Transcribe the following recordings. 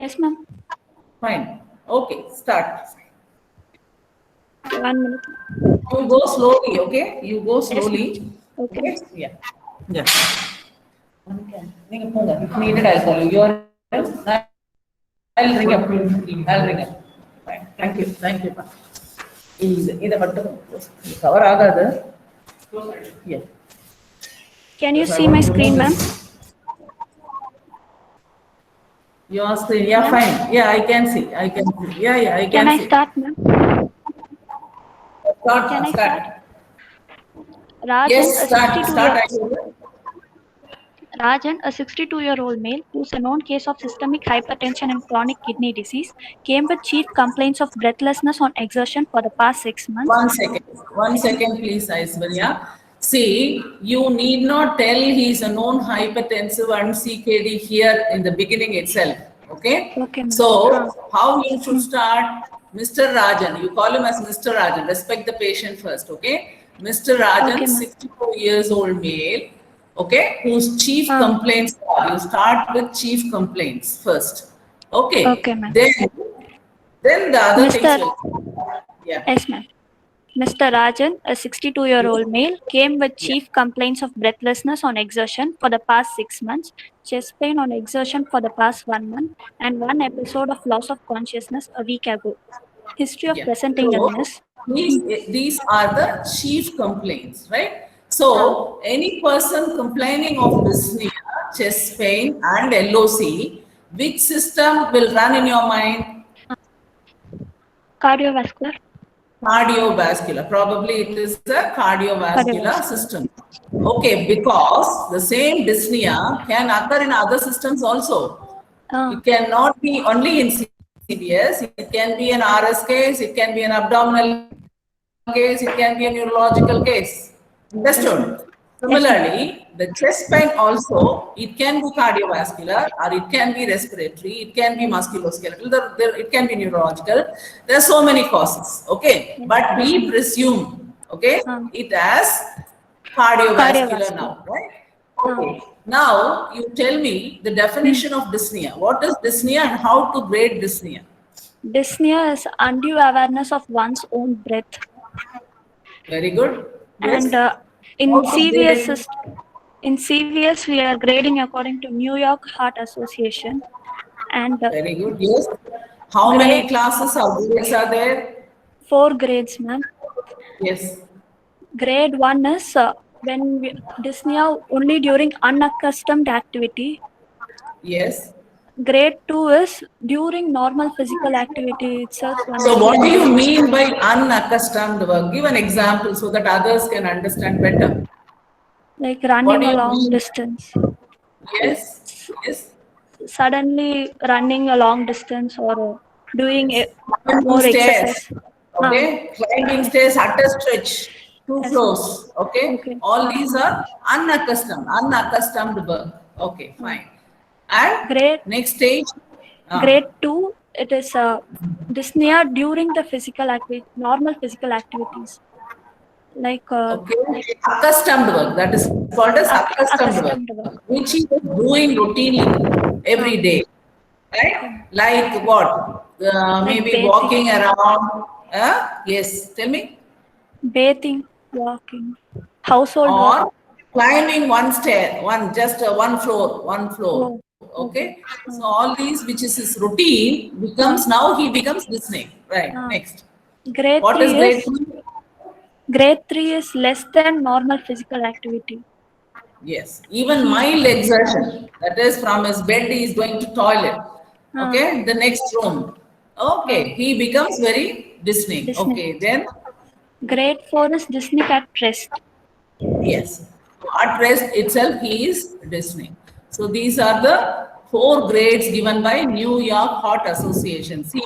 Yes, ma'am. Fine. Okay, start. 1 minute. You go slowly, okay? You go Yes, ma'am. slowly. Okay, Okay? ma'am. Yeah. Yeah. If needed, I'll call you. You're I'll ring up. I'll ring up. Fine. Thank you. Thank you. இதை மட்டும் cover ஆகாது. Yeah. Can you Because I see want my to remove screen, ma'am? this. Your screen. Yeah, Ma'am, fine. Yeah, I can see. I can see. Yeah, yeah, I can can I see. start, ma'am? Start. Can I Start. start? Rajan, Yes, a start. 62 Start. year Rajan, a 62-year-old male who's a known case of systemic hypertension and chronic kidney disease, came with chief complaints of breathlessness on exertion for the past 6 months. 1 second. 1 second, please, Aishwarya. See, you need not tell he's a known hypertensive and CKD here in the beginning itself. Okay? Okay, ma'am. So, how you should start? Mr. Rajan, you call him as Mr. Rajan. Respect the patient first, okay? Mr. Rajan, Okay, ma'am. 64 years old male, okay, whose chief complaints are. You start with chief complaints first. Okay. Okay, ma'am. Then the other things Mr. will. Yeah. Yes, ma'am. Mr. Rajan, a 62-year-old male, came with Yeah. chief complaints of breathlessness on exertion for the past 6 months, chest pain on exertion for the past 1 month, and one episode of loss of consciousness a week ago. History of Yeah. presenting So illness. these are the chief complaints, right? So any person complaining of dyspnea, chest pain, and LOC, which system will run in your mind? Cardiovascular. Cardiovascular. Probably it is a cardiovascular Cardiovascular. system. Okay, because the same dyspnea can occur in other systems also. It cannot be only in CVS, it can be an RS case, it can be an abdominal case, it can be a neurological case. Understood? Similarly, the chest pain also, it can be cardiovascular or it can be respiratory, it can be musculoskeletal, it can be neurological. There are so many causes, okay? But we presume, okay, it as cardiovascular now, right? Okay. Now, you tell me the definition of dyspnea. What is dyspnea and how to grade dyspnea? Dyspnea is undue awareness of one's own breath. Very good. Yes. And in How to grade CVS, it? in CVS, we are grading according to New York Heart Association. And Very good. Yes. How many classes or grades are there? 4 grades, ma'am. Yes. Grade 1 is dyspnea only during unaccustomed activity. Yes. Grade 2 is during normal physical activity itself. So, what do you mean by unaccustomed work? Give an example so that others can understand better. Like running a long distance. Yes. Yes. Suddenly running a long distance or doing more stairs. exercise. Okay. Climbing stairs at a stretch. 2 floors. Okay. All these are unaccustomed work. Okay. Fine. And next stage. Grade 2, it is dyspnea during the physical activity, normal physical activities. Like accustomed work, that is called as accustomed work, which is doing routinely every day, right? Like what? Maybe bathing. Walking around. Yes, tell me. Bathing, walking, household or work. Climbing one stair, one floor. Okay. So all these, which is his routine, now he becomes listening. Right. Next. Grade What 3 is grade 3? Grade 3 is less than normal physical activity. Yes. Even mild exertion. That is, from his bed he is going to toilet. Okay. The next room. Okay. He becomes very listening. Okay. Then. Grade 4 is dyspneic at rest. Yes. At rest itself, he is listening. So these are the 4 grades given by New York Heart Association. See,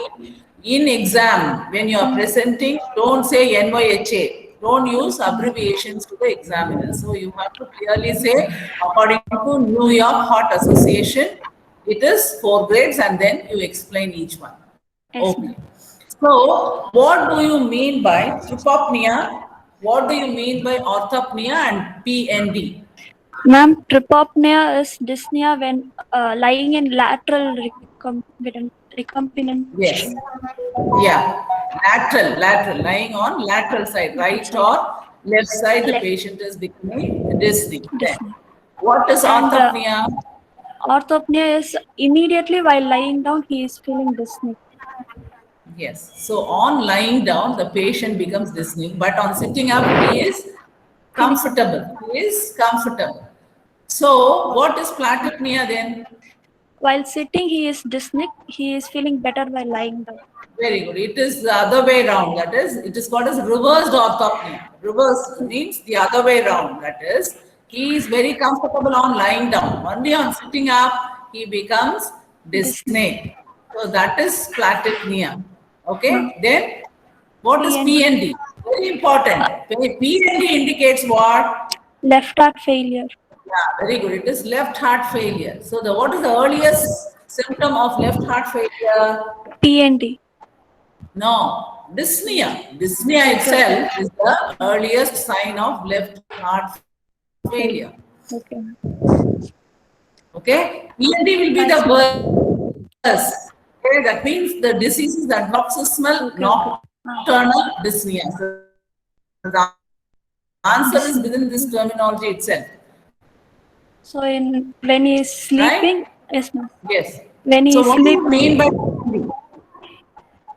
in exam, when you are presenting, don't say NYHA. Don't use abbreviations to the examiner. So you have to clearly say, according to New York Heart Association, it is 4 grades, and then you explain each one. Okay. So, what do you mean by trypopnea? What do you mean by orthopnea and PND? Ma'am, trypopnea is dyspnea when lying in lateral recumbent. Yes. Yeah. Lateral, lying on lateral side, right or left side, the Left. patient is becoming dizzy. Then, Dyspnea. what is And orthopnea? orthopnea is immediately while lying down, he is feeling dyspnea. Yes. So on lying down, the patient becomes dyspneic, but on sitting up, he is comfortable. He is comfortable. So what is platypnea then? While sitting, he is dyspneic. He is feeling better while lying down. Very good. It is the other way round. That is, it is called as reversed orthopnea. Reverse means the other way round. That is, he is very comfortable on lying down. Only on sitting up, he becomes dyspneic. So that is platypnea. Okay. Then what is PND. PND? Very important. PND indicates what? Left heart failure. Yeah, very good. It is left heart failure. So the what is the earliest symptom of left heart failure? PND. No, dyspnea. Dyspnea itself is the earliest sign of left heart failure. Okay. Okay, PND will be the worst. Okay, that means the disease is the paroxysmal nocturnal dyspnea. So the answer is within this terminology itself. So when he is sleeping, Right? yes, ma'am. Yes. When he So is what do you sleeping, mean by PND?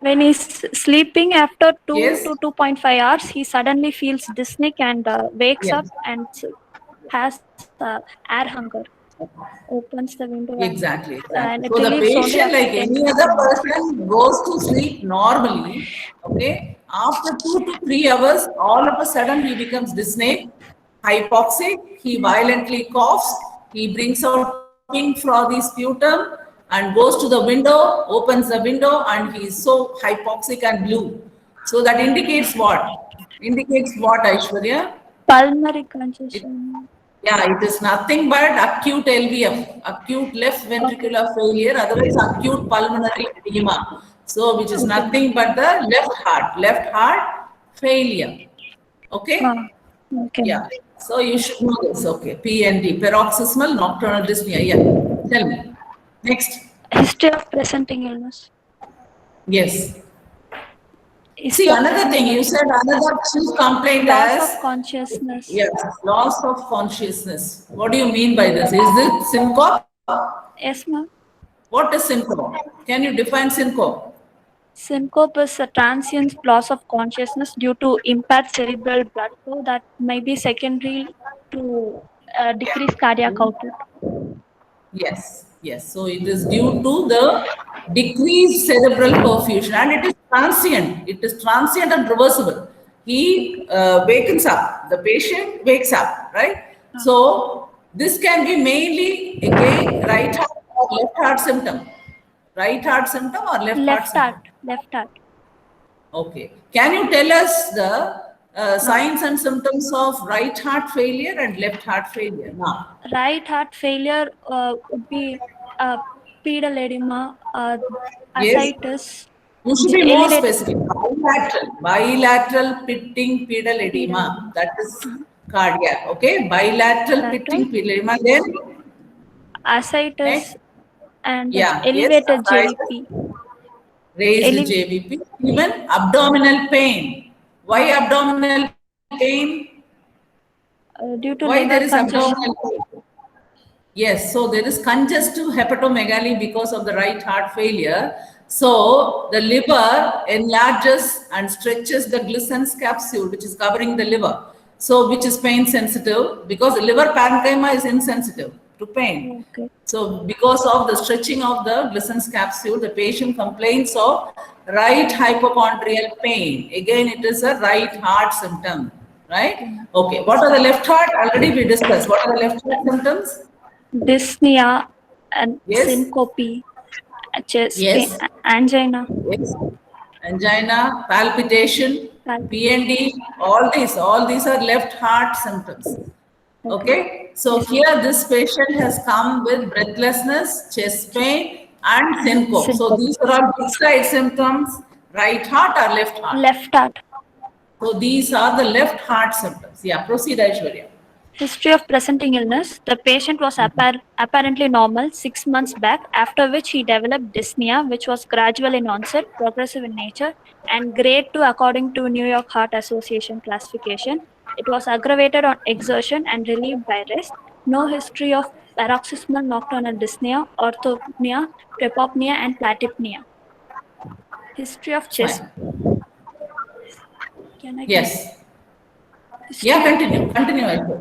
when he's sleeping after 2 Yes. to 2.5 hours, he suddenly feels dyspneic and wakes Yes. up and has air hunger. Opens the window Exactly. and it So the relieves only patient, after like 10 any minutes. other person, goes to sleep normally. Okay. After 2 to 3 hours, all of a sudden he becomes dyspneic, hypoxic. He violently coughs. He brings out pink frothy sputum and goes to the window, opens the window, and he is so hypoxic and blue. So that indicates what? Indicates what, Aishwarya? Pulmonary congestion. Yeah, it is nothing but acute LVF, acute left ventricular failure, otherwise acute pulmonary edema. So, which is nothing but the left heart failure. Okay? Okay. Yeah. So, you should know this. Okay. PND, paroxysmal nocturnal dyspnea. Yeah. Tell me. Next. History of presenting illness. Yes. History See, of another thing, you said another chief complaint loss as of consciousness. yes, loss of consciousness. What do you mean by this? Is it syncope? Yes, ma'am. What is syncope? Can you define syncope? Syncope is a transient loss of consciousness due to impaired cerebral blood flow that may be secondary to decreased cardiac output. Yes, yes. So it is due to the decreased cerebral perfusion and it is transient. It is transient and reversible. He wakens up. The patient wakes up, right? So this can be mainly again right heart or left heart symptom. Right heart symptom or left heart symptom? Left heart. Okay. Can you tell us the signs and symptoms of right heart failure and left heart failure now? Right heart failure would be pedal edema, Yes. ascites, You should be more elevated specific. Bilateral pitting pedal edema. That is cardiac. Okay. Bilateral pitting pedal edema. Then ascites next. and Yeah. elevated Yes. JVP. Raised JVP. Even abdominal pain. Why abdominal pain? Due to Why liver there is congestion. abdominal pain? Yes, so there is congestive hepatomegaly because of the right heart failure. So the liver enlarges and stretches the Glissen's capsule, which is covering the liver. So which is pain sensitive because the liver parenchyma is insensitive to pain. Okay. So because of the stretching of the Glissen's capsule, the patient complains of right hypochondrial pain. Again, it is a right heart symptom, right? Okay, what are the left heart? Already we discussed. What are the left heart symptoms? Dyspnea and Yes. syncope, chest Yes. pain, angina. Yes. Angina, palpitation, PND, all these are left heart symptoms. Okay. So here this patient has come with breathlessness, chest pain, and syncope. So these are all which side symptoms? Right heart or left heart? Left heart. So these are the left heart symptoms. Yeah, proceed, Aishwarya. History of presenting illness. The patient was apparently normal 6 months back, after which he developed dyspnea, which was gradual in onset, progressive in nature, and grade 2 according to New York Heart Association classification. It was aggravated on exertion and relieved by rest. No history of paroxysmal nocturnal dyspnea, orthopnea, trepopnea, and platypnea. History of chest. Fine. Can I Yes. history Yeah, of continue. Continue, I said.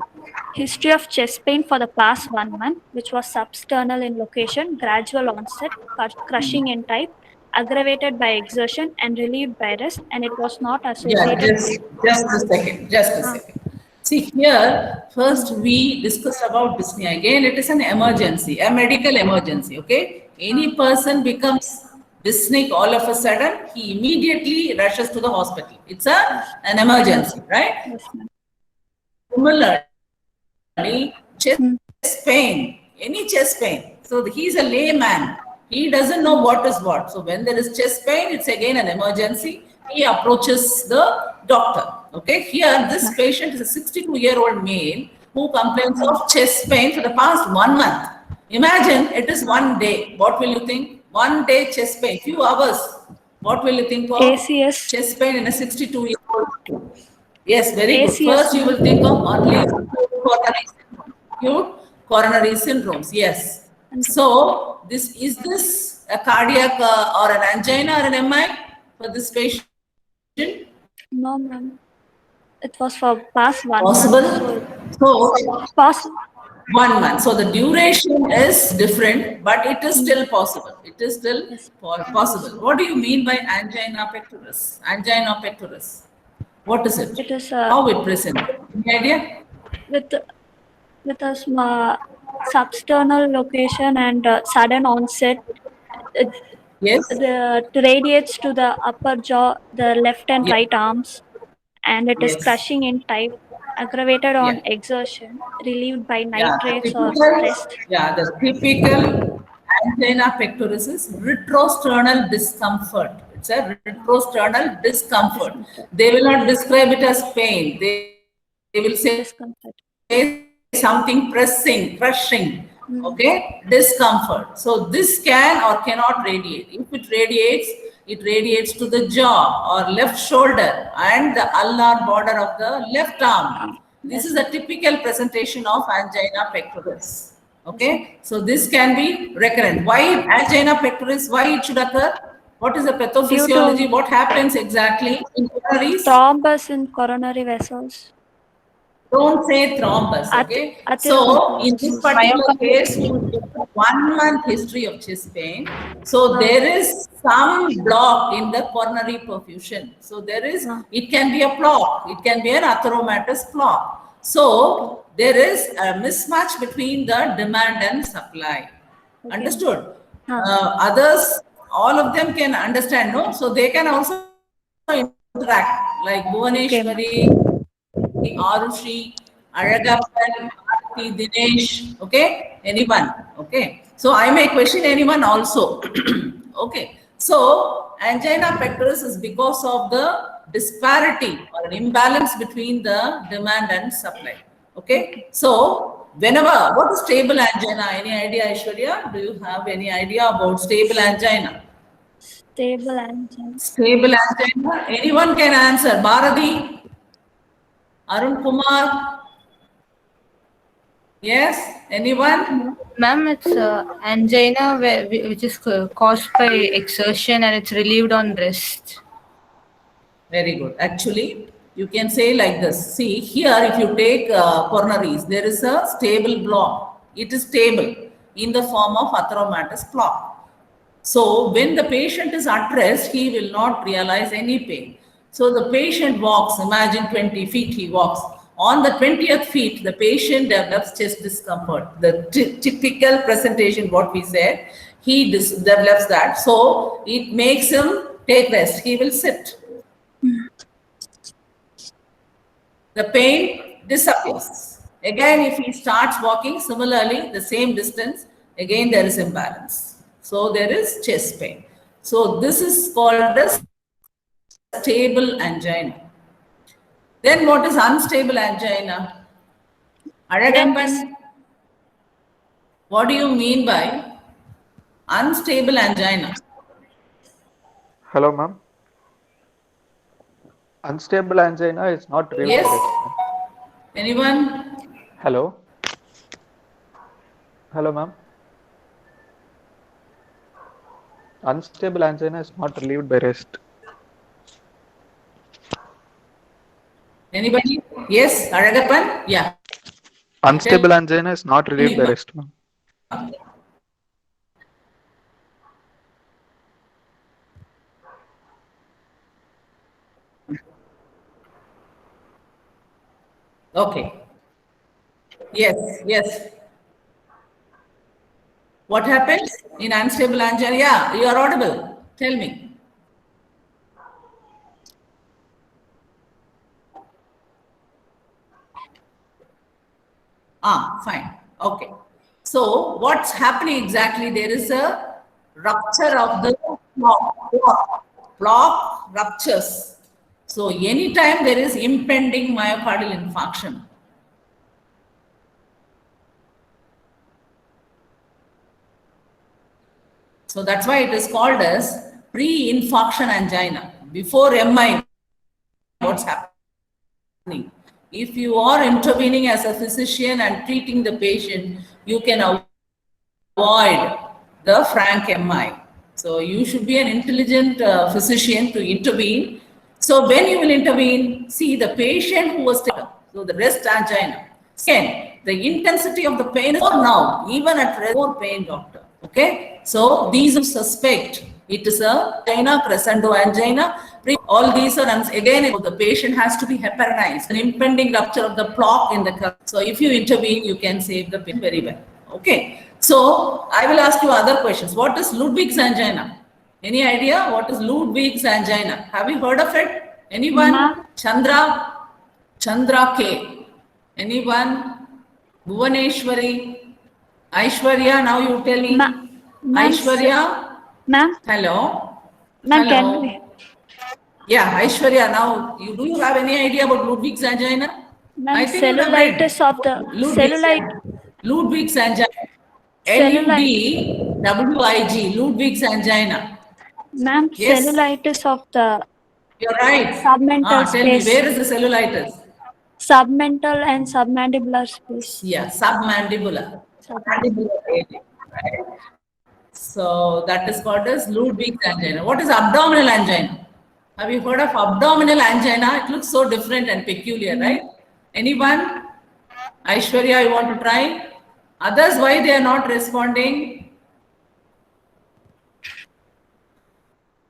History of chest pain for the past 1 month, which was substernal in location, gradual onset, crushing in type, aggravated by exertion, and relieved by rest, and it was not Yeah, associated with. just a second, just a Ah, second. See here, first we discussed about dyspnea. Again, it is an emergency, a medical emergency, okay? Any person becomes dyspneic all of a sudden, he immediately rushes to the hospital. It's yes, an emergency, right? yes, ma'am. Similarly, chest Hmm. pain, any chest pain. So he's a layman. He doesn't know what is what. So when there is chest pain, it's again an emergency. He approaches the doctor. Okay. Here, Yes, this ma'am. patient is a 62-year-old male who complains of chest pain for the past 1 month. Imagine it is one day. What will you think? One day chest pain, few hours. What will you think of? ACS, Chest pain in a 62-year-old. Yes, very good. ACS, First, you will think ma'am. of only acute coronary syndromes. Yes. And So, this a cardiac or an angina or an MI for this patient? no, ma'am. It was for past 1 month. Possible. So, Possible. 1 month. So the duration is different, but it is still possible. It is still Yes, possible. What do you mean by angina pectoris? Angina pectoris. What is it? it is How it presents? Any idea? with with a substernal location and sudden onset. Uh, Yes. it radiates to the upper jaw, the left and Yes. right arms, and it is Yes. crushing in type, aggravated on Yeah. exertion, relieved by Yeah. nitrates or Typical. rest. Yeah. The typical angina pectoris is retrosternal discomfort. It's a retrosternal discomfort. Discomfort. They will not describe it as pain. They will say Discomfort. something pressing, crushing, Mm. okay, discomfort. So this can or cannot radiate. If it radiates to the jaw or left shoulder and the ulnar border of the left arm. This Yes, is a typical presentation of angina pectoris. yes, ma'am. Okay, so this can be recurrent. Why angina pectoris? Why it should occur? What is the Due to pathophysiology? What happens exactly in coronaries? thrombus in coronary vessels. Don't say thrombus, okay? So in this Atherosclerosis. particular case, you get 1 month history of chest pain. So there is some block in the coronary perfusion. So it can be a block, it can be an atheromatous block. So there is a mismatch between the demand and supply. Okay. Understood? Huh. All of them can understand, no? So they can also interact, like Okay, ma'am. Bhuvaneshwari, Arushi, Aragappan, Aarti, Dinesh, okay? Anyone, okay? So I may question anyone also, okay? So angina pectoris is because of the disparity or an imbalance between the demand and supply, okay? So what is stable angina? Any idea, Aishwarya? Do you have any idea about stable angina? Stable angina. Stable angina? Anyone can answer. Bharati? Arun Kumar? Yes? Anyone? Ma'am, it's angina which is caused by exertion and it's relieved on rest. Very good. Actually, you can say like this. See, here if you take coronaries, there is a stable block. It is stable in the form of atheromatous block. So when the patient is at rest, he will not realize any pain. So the patient walks, imagine 20 feet he walks. On the 20th feet, the patient develops chest discomfort. The typical presentation, what we said, he develops that. So it makes him take rest. He will sit. The pain disappears. Again, if he starts walking, similarly, the same distance, again there is imbalance. So there is chest pain. So this is called as stable angina. Then what is unstable angina? Aragappan, what do you mean by unstable angina? Hello, ma'am. Unstable angina is not relieved Yes. by rest. Anyone? Hello. Hello, ma'am. Unstable angina is not relieved by rest. Anybody? Yes, Aragappan? Yeah. Unstable angina is not relieved by rest, ma'am. Okay. Yes, yes. What happens in unstable angina? Yeah, you are audible. Tell me. Fine. Okay. So what's happening exactly? There is a rupture of the block. Block ruptures. So anytime there is impending myocardial infarction. So that's why it is called as pre-infarction angina. Before MI, what's happening? If you are intervening as a physician and treating the patient, you can avoid the frank MI. So you should be an intelligent physician to intervene. So when you will intervene, see the patient who was taken, so the rest angina. Second, the intensity of the pain is more now, even at more pain, doctor. Okay, so these are suspect. It is a angina, crescendo angina. All these are, again, the patient has to be heparinized, an impending rupture of the plaque in the curve. So if you intervene, you can save the patient very well. Okay, so I will ask you other questions. What is Ludwig's angina? Any idea what is Ludwig's angina? Have you heard of it? Anyone? Chandra K. Anyone? Bhuvaneshwari? Aishwarya, now you tell me. Aishwarya? Ma'am? Hello? Ma'am, Hello? can we? Yeah, Aishwarya, now, do you have any idea about Ludwig's angina? Ma'am, cellulitis of the Ludwig's angina. Ludwig, Ludwig's angina. Ma'am, Yes. cellulitis of the You're right. submental Tell me, space. where is the cellulitis? Submental and submandibular space. Yeah, submandibular. Mandibular area, right? So that is called as Ludwig's angina. What is abdominal angina? Have you heard of abdominal angina? It looks so different and peculiar, right? Anyone? Aishwarya, you want to try? Others, why they are not responding?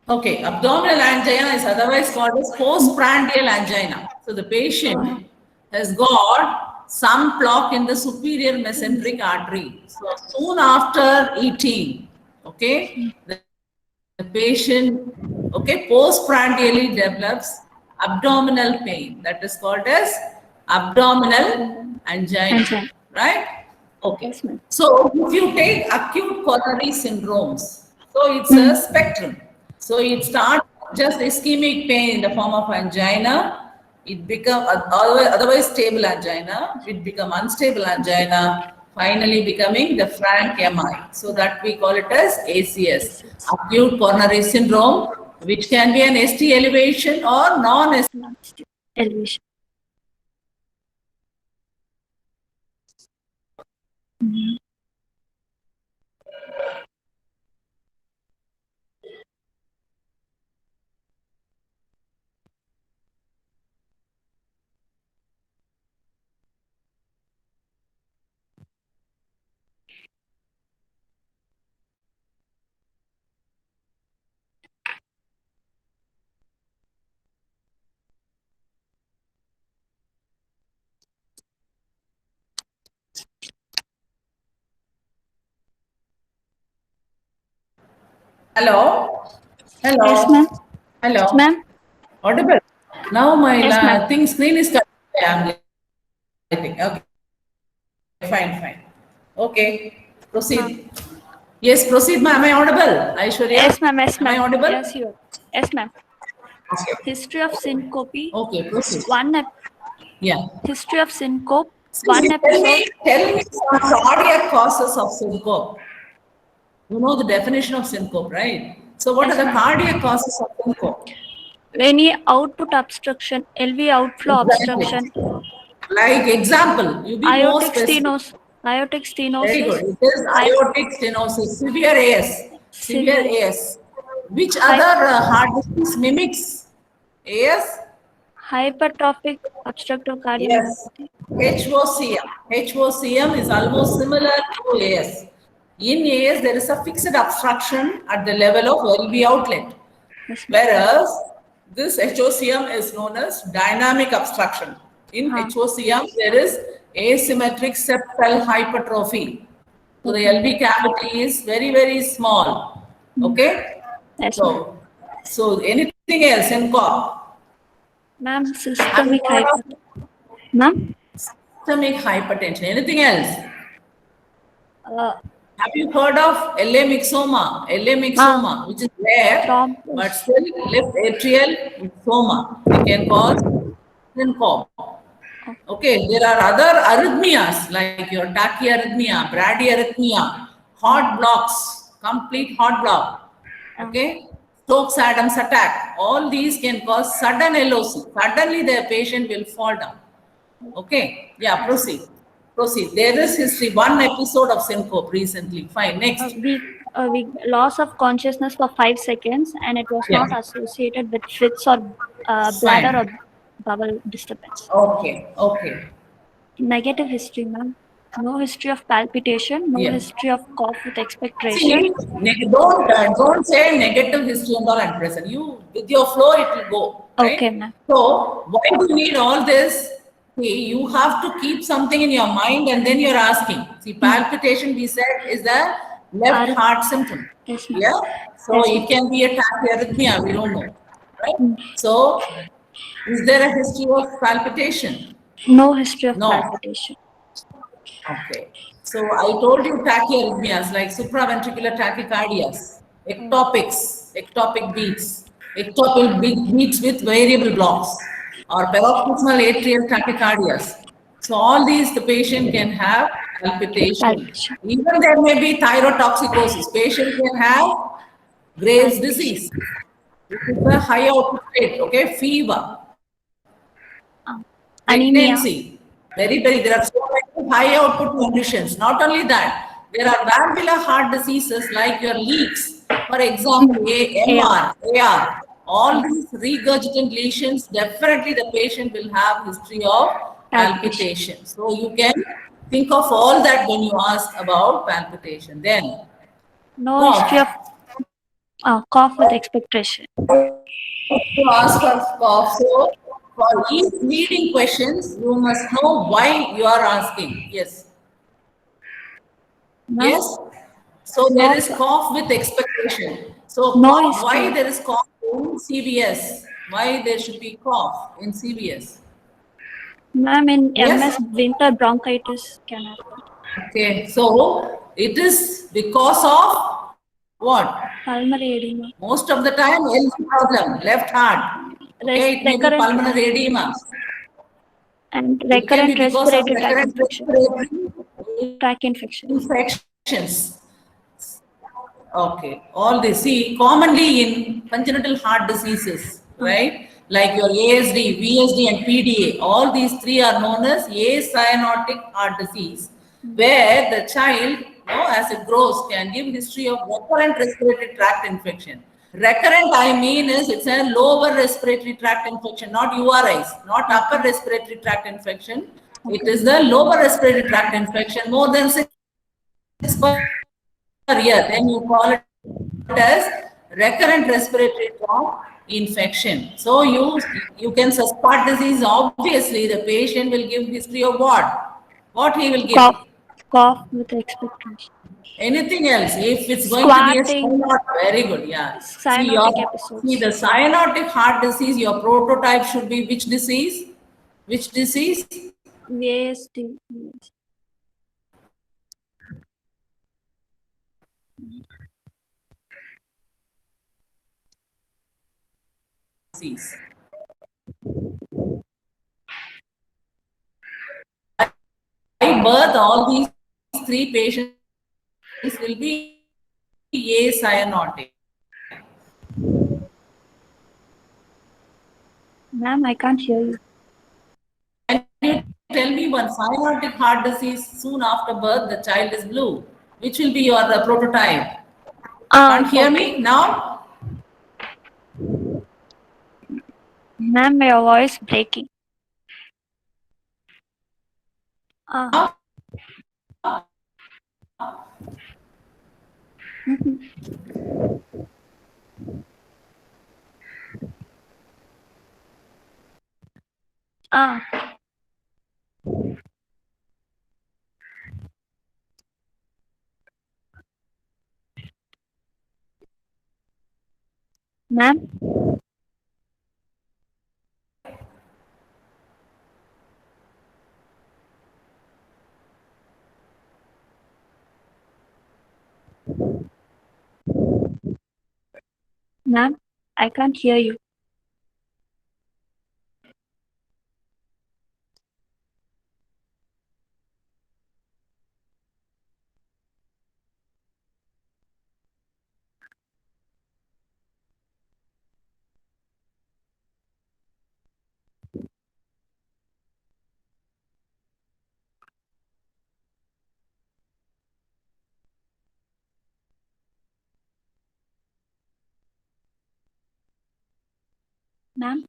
Okay, abdominal angina is otherwise called as postprandial angina. So the patient has got some plaque in the superior mesenteric artery. So soon after eating, okay, the patient, okay, postprandially develops abdominal pain. That is called as abdominal angina, right? Okay. Yes, ma'am. So if you take acute coronary syndromes, so it's a spectrum. So it starts just ischemic pain in the form of angina. It becomes otherwise stable angina. It becomes unstable angina, finally becoming the frank MI. So that we call it as ACS, acute coronary syndrome, which can be an ST elevation or non-ST elevation. Hello? Hello? Yes, ma'am. Hello? Ma'am? Audible? Now my Yes, screen is cut. I'm getting. Okay. Fine. Okay. Proceed. Yes, proceed, ma'am. Am I audible? Aishwarya? Yes, ma'am. Yes, ma'am. Am I audible? Yes, you are. Yes, ma'am. Okay. History of syncope. Okay, proceed. One. Yeah. History of syncope. one episode. Tell me some cardiac causes of syncope. You know the definition of syncope, right? So what Yes, are the ma'am. cardiac causes of syncope? Any output obstruction, LV outflow Exactly. obstruction, Like example, you be more aortic specific. aortic Very stenosis, good. It is hy- aortic stenosis, severe AS, severe severe AS. Which hy- other heart disease mimics AS? hypertrophic obstructive Yes. cardiomyopathy. HOCM. HOCM is almost similar to AS. In AS, there is a fixed obstruction at the level of LV outlet. Yes, ma'am. Whereas this HOCM is known as dynamic obstruction. In Ah. HOCM, there is asymmetric septal hypertrophy. So the Okay. LV cavity is very, very small. Okay? Yes, ma'am. So anything else in COP? Ma'am, Have you systemic heard of hypertension. Ma'am, systemic hypertension? Anything else? uh, Have you heard of LA myxoma? LA myxoma, which is rare, but thrombus. still left atrial myxoma. They can cause syncope. Okay, there are other arrhythmias like your tachyarrhythmia, bradyarrhythmia, heart blocks, complete heart block. Okay, Stokes Adams attack. All these can cause sudden LOC. Suddenly, the patient will fall down. Okay, yeah, proceed. Proceed. There is history. One episode of syncope recently. Fine. Next. We loss of consciousness for 5 seconds, and it was Yeah. not associated with fits or bladder Fine. or bowel disturbance. Okay. Okay. Negative history, ma'am. No history of palpitation, no Yeah. history of cough with expectoration. See, don't say negative history and all at present. You with your flow it will go Okay, right. ma'am. So why do you need all this? See, you have to keep something in your mind and then you're asking. See, palpitation we said is the left Arrhyth- heart symptom. Yes, ma'am. Yeah. So Yes, it ma'am. can be a tachyarrhythmia. We don't know, right? So is there a history of palpitation? No history of No. palpitation. Okay. So I told you tachyarrhythmias like supraventricular tachycardias, ectopic beats, beats with variable blocks, or paroxysmal atrial tachycardias. So all these the patient can have palpitation. Palpitation. Even there may be thyrotoxicosis. Patient can have Graves' disease. This is a high output rate, okay? Fever, Anemia. pregnancy. Very, there are so many high output conditions. Not only that, there are valvular heart diseases like your leaks, for example, MR, AR. All these regurgitant lesions, definitely the patient will have history of palpitation. So you can think of all that when you ask about palpitation. Then, No cough. history of cough with expectoration. To ask for cough. So for each leading questions, you must know why you are asking. Yes. No, Yes. So there is cough with expectation. So No cough, why history. there is cough in CVS? Why there should be cough in CVS? Ma'am, in Yes. MS, winter bronchitis can happen. Okay. So it is because of what? Pulmonary edema. Most of the time, LV problem, left heart. Okay, it may be Recurrent pulmonary edema. and It can be recurrent because of respiratory tract recurrent infection. respiratory Tract infection. infections. Okay, all this. See, commonly in congenital heart diseases, right? Like your ASD, VSD, and PDA, all these three are known as acyanotic heart disease, where the child, as it grows, can give history of recurrent respiratory tract infection. Recurrent, I mean, is it's a lower respiratory tract infection, not URIs, not upper respiratory tract infection. It is the lower respiratory tract infection, more than 6 per year. Then you call it as recurrent respiratory tract infection. So you can suspect disease. Obviously, the patient will give history of what? What he will give? Cough with expectoration. Anything else? If it's going to be a Squatting. cyanotic, very good. Yeah. Cyanotic episodes. See the cyanotic heart disease. Your prototype should be which disease? Which disease? VSD. Disease. birth, all these 3 patients will be acyanotic. Ma'am, I can't hear you. Can you tell me one cyanotic heart disease soon after birth, the child is blue? Which will be your prototype? Can't hear me now? Ma'am, your voice breaking. Now? Ah. Ma'am? Ma'am, I can't hear you. Ma'am?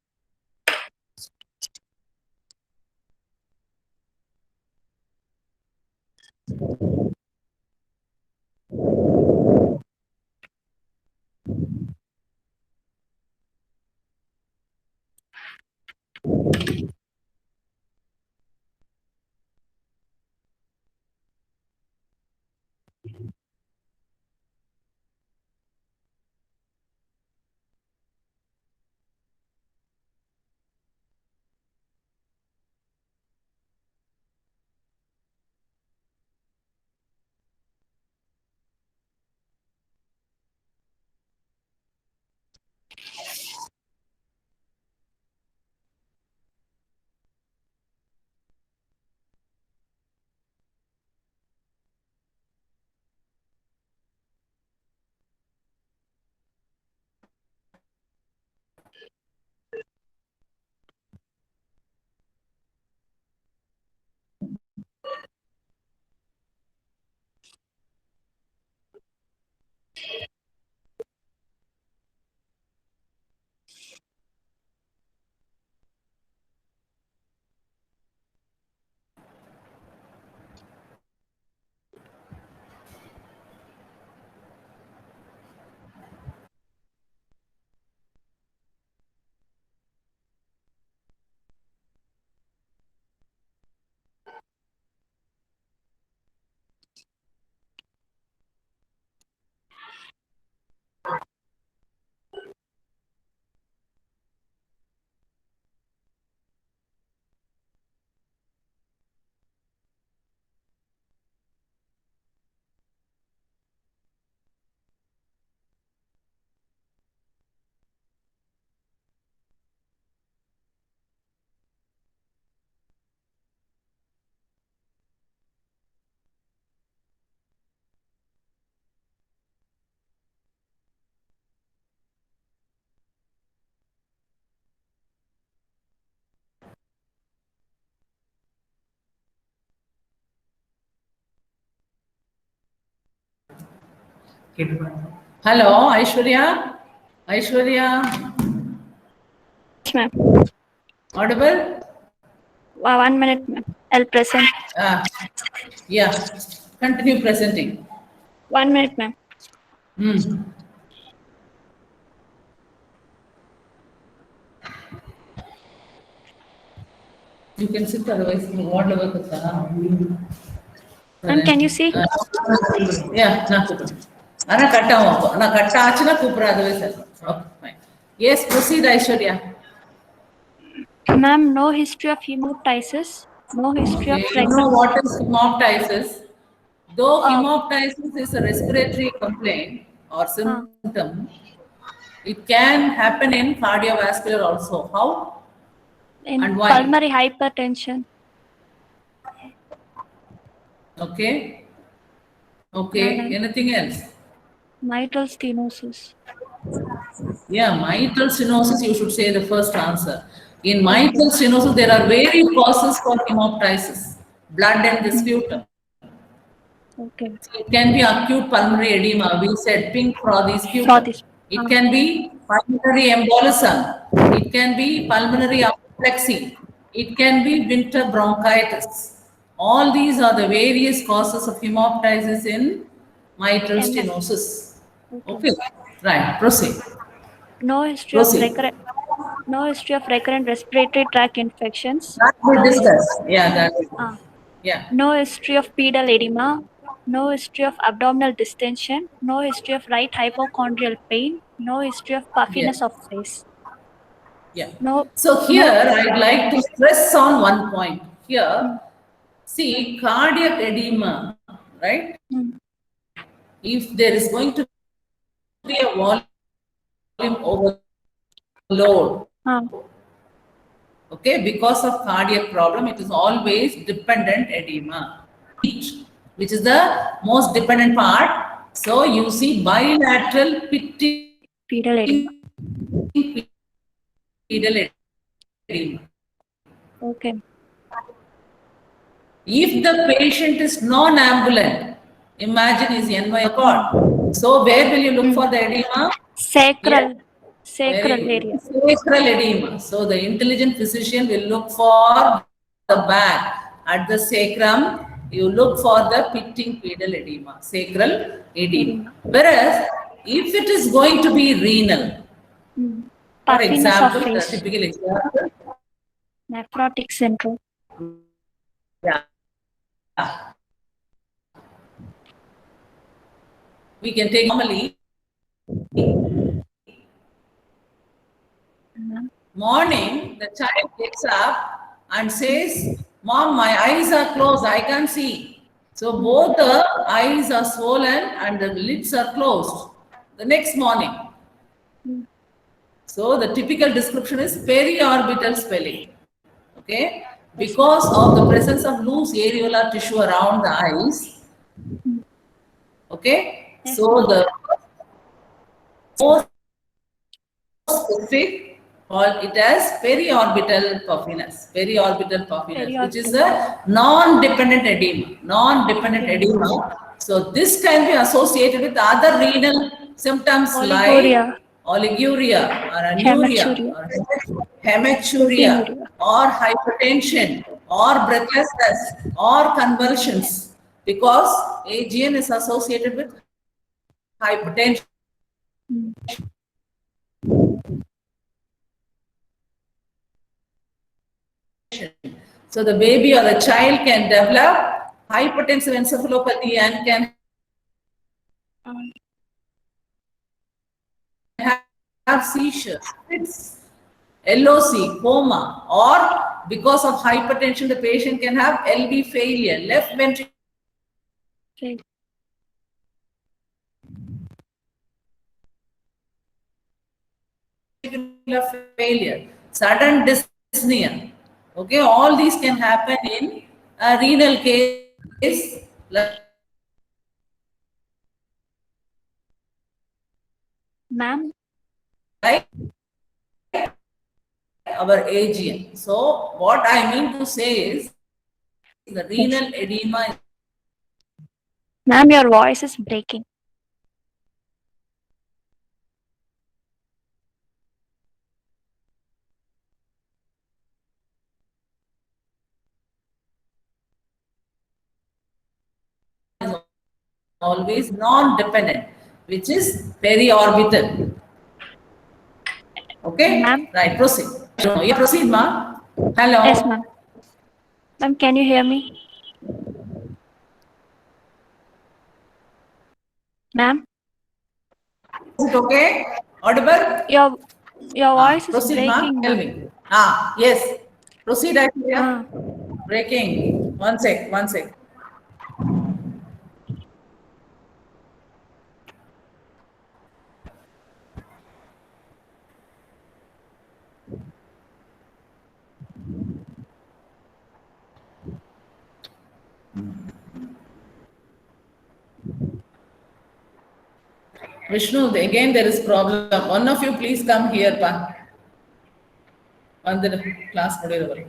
Hello, Aishwarya? Aishwarya? Yes, ma'am. Audible? 1 minute, ma'am. I'll present. Yeah. Continue presenting. 1 minute, ma'am. You can sit otherwise. Whatever. Ma'am, can you see? Yeah, Ana katta achina kupra otherwise. Okay, fine. Yes, proceed, Aishwarya. Ma'am, no history of hemoptysis. No history of Okay, you know pregnancy. what is hemoptysis? Though Uh, hemoptysis is a respiratory complaint or symptom, it can happen in cardiovascular also. How in and why? pulmonary hypertension. Okay. Okay. Anything else? Mitral stenosis. Yeah, mitral stenosis, you should say the first answer. In mitral stenosis, there are various causes for hemoptysis, blood and the sputum. Okay. It can be acute pulmonary edema. We said pink frothy For sputum. this. It can be pulmonary embolism. It can be pulmonary apoplexy. It can be winter bronchitis. All these are the various causes of hemoptysis in mitral MF. stenosis. Okay. Okay, right. Proceed. No history of Proceed. recurrent. No history of recurrent respiratory tract infections. That we No discussed. Yeah, that. uh, Yeah. no history of pedal edema. No history of abdominal distension. No history of right hypochondrial pain. No history of Yeah. puffiness of face. Yeah. No. So here No. I'd like to stress on one point. Here, Mm, see, cardiac edema, right? mm, If there is going to be a volume overload, uh, okay, because of cardiac problem, it is always dependent edema, which is the most dependent part. So you see bilateral pitting pedal edema. pedal edema. Okay. If the patient is non-ambulant, imagine his NY cord. So where will you look for the edema? Here. Sacral. Very Sacral good. area. Sacral edema. So the intelligent physician will look for the back at the sacrum. You look for the pitting pedal edema, sacral edema. Edema. Whereas if it is going to be renal, Mm. for Puffiness of example, the face. typical example, Nephrotic syndrome. yeah, we can take normally Mm, morning, the child gets up and says, Mom, my eyes are closed, I can't see. So both the eyes are swollen and the lids are closed the next morning. mm, So the typical description is periorbital swelling. Okay? Yes, ma'am. Because of the presence of loose areolar tissue around the eyes. Okay? Yes, So ma'am. the most specific, call it as periorbital puffiness, which is Periorbital. a non-dependent edema. Non-dependent Okay. edema. So this can be associated with other renal symptoms Oliguria. like oliguria or anuria Hematuria. or hematuria Proteinuria. or hypertension or breathlessness or convulsions because AGN is associated with hypertension. Mm. So the baby or the child can develop hypertensive encephalopathy and can Um, have seizures, fits, LOC, coma, or because of hypertension, the patient can have LV failure, left ventricular okay. failure, sudden dyspnea. Okay, all these can happen in a renal case Ma'am. like our AGN. So what I mean to say is the renal edema Ma'am, your voice is breaking. is always non-dependent, which is periorbital. Okay, Ma'am. right, proceed. No, you proceed, ma. Yes, Hello. ma'am. Ma'am, can you hear me? Ma'am, Is it okay? Audible? your voice is Proceed, ma. breaking, Tell ma'am. me. Yes. Proceed, Ah, Aishwarya. Breaking. One sec, one sec. Vishnu, again there is problem. One of you please come here, pa. On the class module.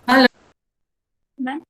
Hello. Ma'am?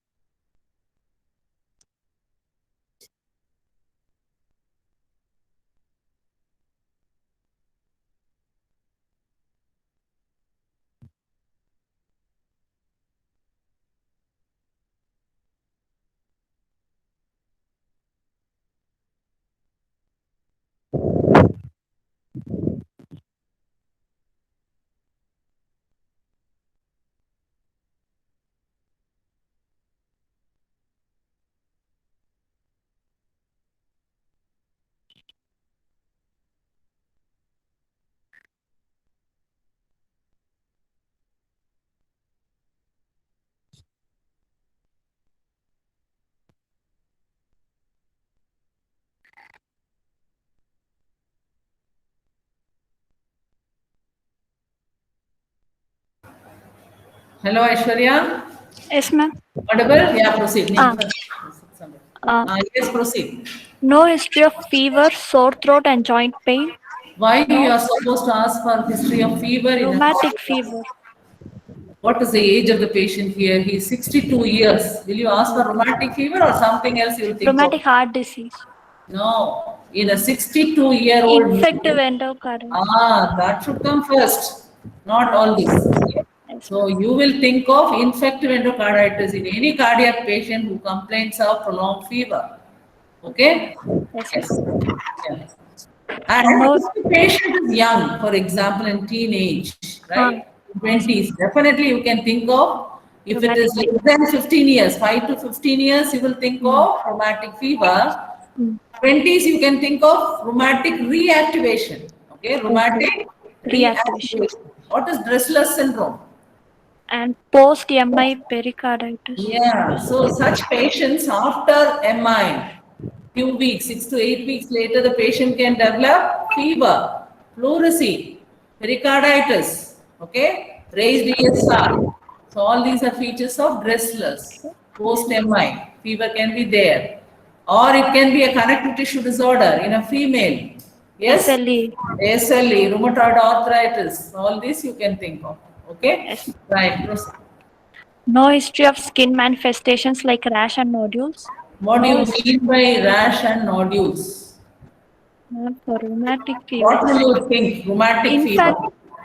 Hello, Aishwarya. Yes, ma'am. Audible? Yeah, proceed. Ah. Yes, proceed. No history of fever, sore throat, and joint pain. Why you are supposed to ask for history of fever in a Rheumatic fever. What is the age of the patient here? He is 62 years. Will you ask for rheumatic fever or something else you will think Rheumatic of? heart disease. No. In a 62-year-old Infective endocarditis. that should come first. Not all this. Yes, So you will think of infective endocarditis in any cardiac patient who complains of prolonged fever. Okay? yes, Yes. ma'am. Yeah. And no, if the patient is young, for example, in teenage, right? 20s, definitely you can think of, if it is Rheumatic less than 15 years, 5 to 15 years, you will think of rheumatic fever. 20s, you can think of rheumatic reactivation. Okay, rheumatic reactivation. reactivation. What is Dressler's syndrome? And post MI pericarditis. Yeah, so such patients after MI, few weeks, 6 to 8 weeks later, the patient can develop fever, pleurisy, pericarditis, okay, raised ESR. So all these are features of Dressler's post-MI. Fever can be there. Or it can be a connective tissue disorder in a female. Yes? SLE. SLE, rheumatoid arthritis, all this you can think of. Okay? Yes. Right, proceed. No history of skin manifestations like rash and nodules. What do No you history mean by rash and nodules? for rheumatic What will fevers. you think? Rheumatic In fever. fact,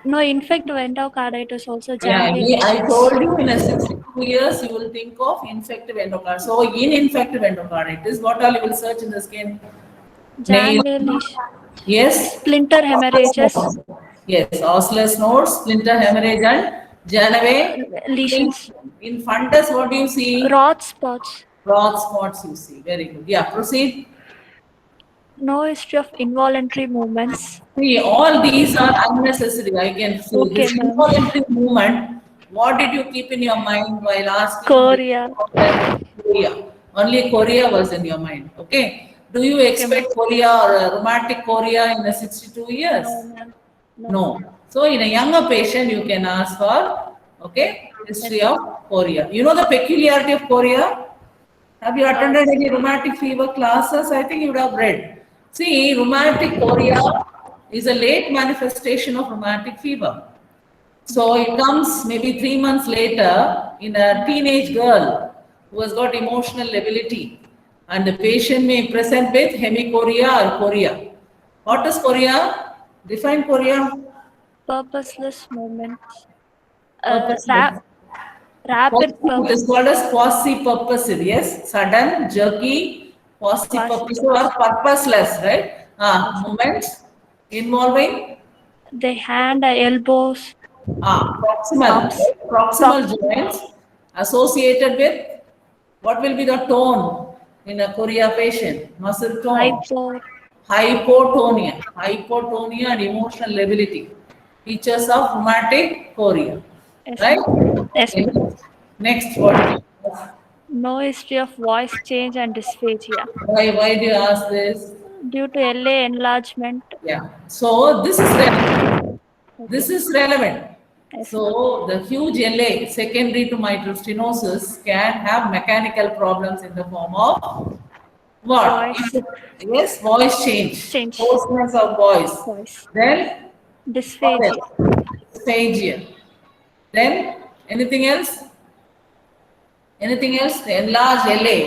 no infective endocarditis also Yeah, Janway I lesions. told you in a 62 years you will think of infective endocarditis. So in infective endocarditis, what all you will search in the skin? Nail. Janway lesions. Yes. Splinter Osseous hemorrhages. nodes. Yes, osseous nodes, splinter hemorrhage and Janaway. Lesions. In fundus, what do you see? Rot spots. Broad spots you see. Very good. Yeah, proceed. No history of involuntary movements. See, all these are unnecessary. I can see Okay, this ma'am. involuntary movement. What did you keep in your mind while asking? Korea. Korea. Only Korea was in your mind. Okay. Do you expect Korea or a rheumatic Korea in the 62 years? No, ma'am. No. So in a younger patient, you can ask for, okay, history of Korea. You know the peculiarity of Korea? Have you attended any rheumatic fever classes? I think you would have read. See, rheumatic chorea is a late manifestation of rheumatic fever. So it comes maybe 3 months later in a teenage girl who has got emotional lability, and the patient may present with hemichorea or chorea. What is chorea? Define chorea. Purposeless movements. Purposeless. Rapid It is called as quasi-purposive, yes, sudden, jerky, quasi-purposive or purposeless, right? Movements involving the hand, elbows, proximal, arms. right? Proximal joints associated with what will be the tone in a chorea patient? Muscle tone. Hypotonia and emotional lability. Features of rheumatic chorea. Yes, Right? yes, Okay. Next, what? no history of voice change and dysphagia. Why do you ask this? Due to LA enlargement. Yeah. So this is relevant. This is relevant. Yes, So the huge LA, secondary to mitral stenosis, can have mechanical problems in the form of what? Voice Yes, voice change. change. Hoarseness of voice. Voice. Then Dysphagia. dysphagia. Then anything else? Anything else? The enlarged LA.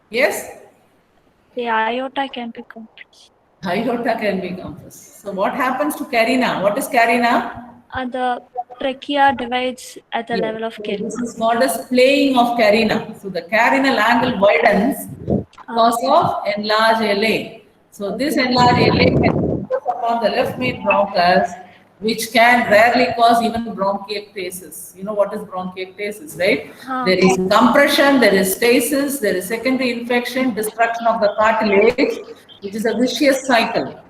Yes? The aorta can be compressed. Aorta can be compressed. So what happens to carina? What is carina? The trachea divides at the level of So carina. this is called as playing of carina. So the carinal angle widens because of enlarged LA. So this enlarged LA can focus upon the left main bronchus, which can rarely cause even bronchiectasis. You know what is bronchiectasis, right? There is compression, there is stasis, there is secondary infection, destruction of the cartilage, which is a vicious cycle.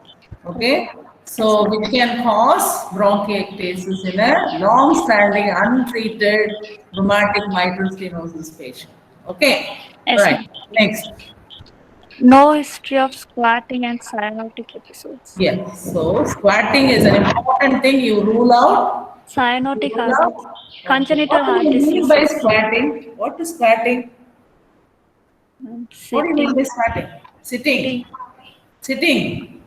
Okay? So which can cause bronchiectasis in a long-standing, untreated rheumatic mitral stenosis patient. Okay? Yes, Right. Next. No history of squatting and cyanotic episodes. Yes. So squatting is an important thing you rule out. Cyanotic heart disease. Congenital heart What do you mean disease. by squatting? What is squatting? What do you mean by squatting? Sitting. Sitting.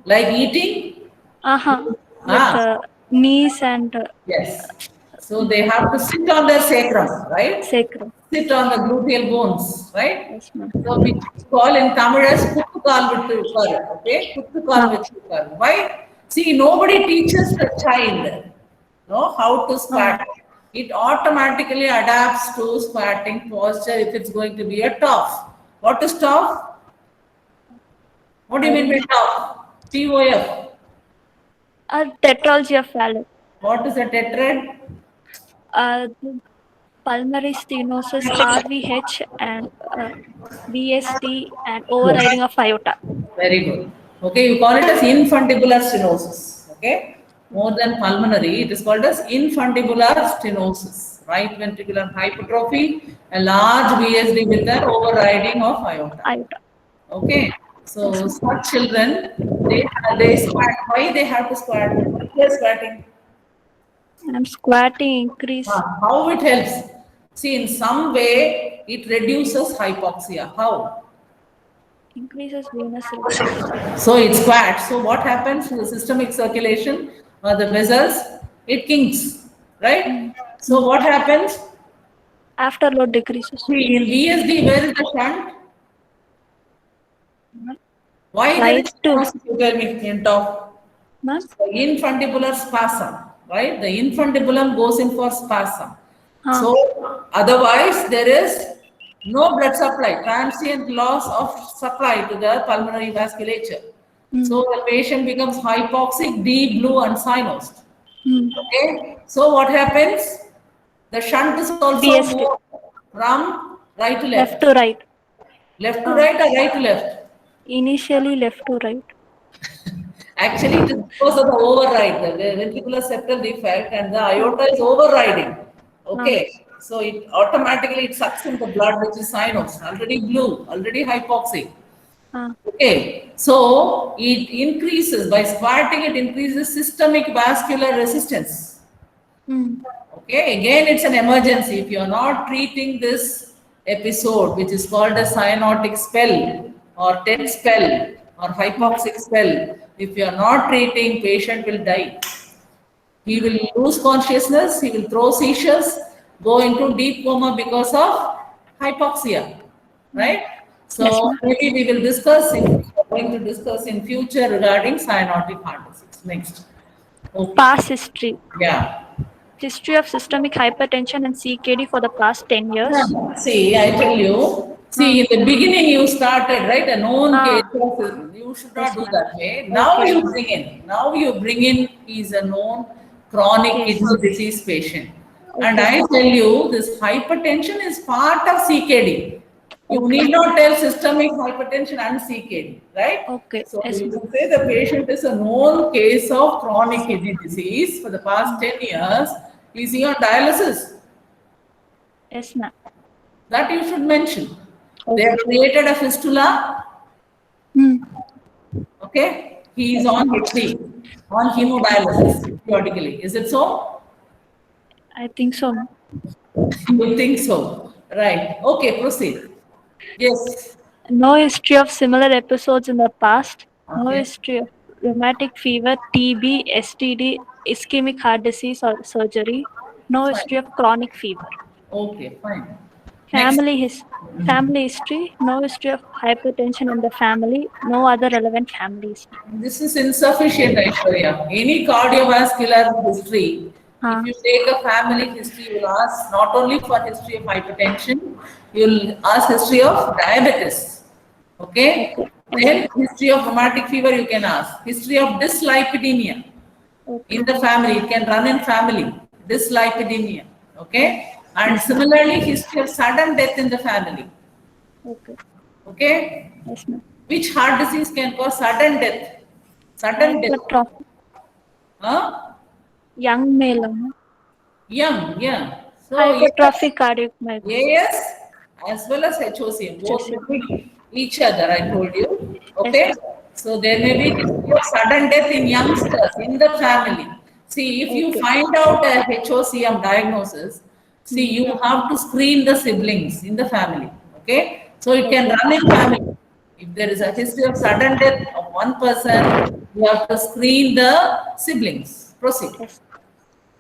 Like eating? With knees and Yes. So they have to sit on their sacrum, right? sacrum. Sit on the gluteal bones, right? Yes, ma'am. So we call in Tamil as kuttukal vittu ukkaru, okay? Kuttukal vittu ukkaru. Why? See, nobody teaches the child, how to squat. It automatically adapts to squatting posture if it's going to be a tough. What is tough? What do you mean by TOF? TOF. Tetralogy of Fallot. What is a tetrad? The pulmonary stenosis, RVH, and VSD, and overriding of aorta. Very good. Okay, you call it as infundibular stenosis. Okay, more than pulmonary, it is called as infundibular stenosis. Right ventricular hypertrophy, a large VSD with an overriding of aorta. Okay, so such children, they squat. Why they have to squat? They're squatting. Squatting increase. How it helps? See, in some way, it reduces hypoxia. How? Increases venous resistance. So it squats. So what happens to the systemic circulation or the vessels? It kinks, right? So what happens? Afterload decreases. See, in VSD, where is the shunt? Why there is stenosis? You tell me in top. Infundibular spasm, right? The infundibulum goes in for spasm. So otherwise there is no blood supply, transient loss of supply to the pulmonary vasculature. So the patient becomes hypoxic, deep blue, and cyanosed. Okay. So what happens? The shunt is also moved from right to left. Left to right. Left to right or right to left? Initially left to right. Actually, it is because of the override, the ventricular septal defect, and the aorta is overriding. Okay, so it automatically sucks in the blood, which is cyanosed, already blue, already hypoxic. Okay, so it increases by squatting. It increases systemic vascular resistance. Okay, again, it's an emergency. If you are not treating this episode, which is called a cyanotic spell or TED spell or hypoxic spell, if you are not treating, patient will die. He will lose consciousness, he will throw seizures, go into deep coma because of hypoxia, right? So maybe we will discuss, going to discuss in future regarding cyanotic heart disease. Next. Okay. Past history. Yeah. History of systemic hypertension and CKD for the past 10 years. See, I tell you, see, in the beginning you started, right? A known case of, you should not do that way. Now you bring in, he's a known chronic kidney disease patient. And I tell you, this hypertension is part of CKD. You need not tell systemic hypertension and CKD, right? Okay. So you can say the patient is a known case of chronic kidney disease for the past 10 years. Is he on dialysis? Yes, ma'am. That you should mention. They have created a fistula. Okay. He is on HD, on hemodialysis periodically. Is it so? I think so. You think so? Right. Okay, proceed. Yes. No history of similar episodes in the past. No history of rheumatic fever, TB, STD, ischemic heart disease or surgery. No history of chronic fever. Okay, fine. Family history. No history of hypertension in the family. No other relevant family history. This is insufficient, Aishwarya. Any cardiovascular history, if you take a family history, you will ask not only for history of hypertension, you will ask history of diabetes. Okay? Then history of rheumatic fever you can ask. History of dyslipidemia in the family. It can run in family. Dyslipidemia. Okay? And similarly, history of sudden death in the family. Okay. Okay? Yes, ma'am. Which heart disease can cause sudden death? Sudden death. Huh? Young male. Young, yeah. So hypertrophic cardiac myocyte. Yes, as well as HOCM. Both mimic each other, I told you. Okay? So there may be sudden death in youngsters in the family. See, if you find out a HOCM diagnosis, see, you have to screen the siblings in the family. Okay? So it can run in family. If there is a history of sudden death of one person, you have to screen the siblings. Proceed. Yes.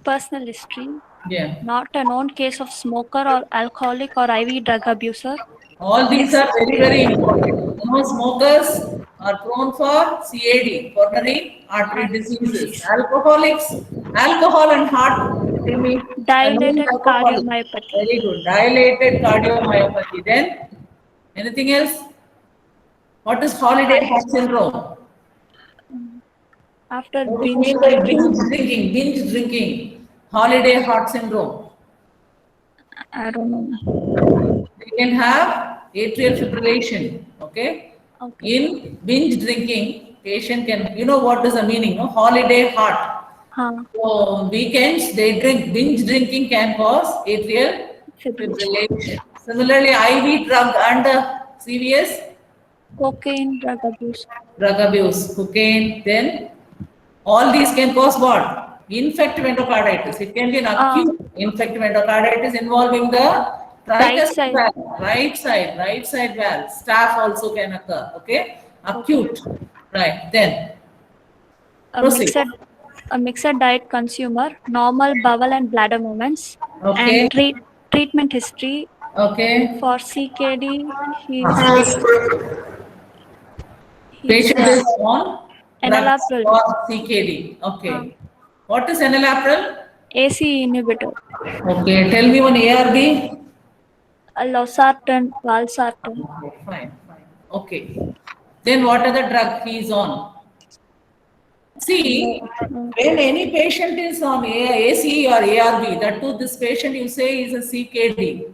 Personal history. Yeah. Not a known case of smoker or alcoholic or IV drug abuser. All these are very, very important. No smokers are prone for CAD, coronary artery diseases. Alcoholics, alcohol and heart. Dilated cardiomyopathy. Very good. Dilated cardiomyopathy. Then, anything else? What is holiday heart syndrome? After What do you binge mean by drinking, binge drinking? Binge drinking. Holiday heart syndrome. I don't know. They can have atrial fibrillation. Okay. Okay. In binge drinking, patient can, you know what is the meaning? No? Holiday heart. Huh. So weekends they drink. Binge drinking can cause atrial Fibrillation. fibrillation. Similarly, IV drug and CVS Cocaine, drug abuse. drug abuse, cocaine, then all these can cause what? Infective endocarditis. It can be an acute infective endocarditis involving the Right tricuspid side. valve, right side valve. Staph also can occur. Okay, acute. Right. Then A proceed. mixed diet consumer, normal bowel and bladder movements, Okay. and treatment history Okay. for CKD. He's Patient is on drugs enalapril, for CKD. Okay. What is enalapril? AC inhibitor, Okay. Tell me one ARB. losartan, valsartan. Okay, fine. Okay. Then what other drug he is on? See, when any patient is on AC or ARB, that too, this patient you say is a CKD.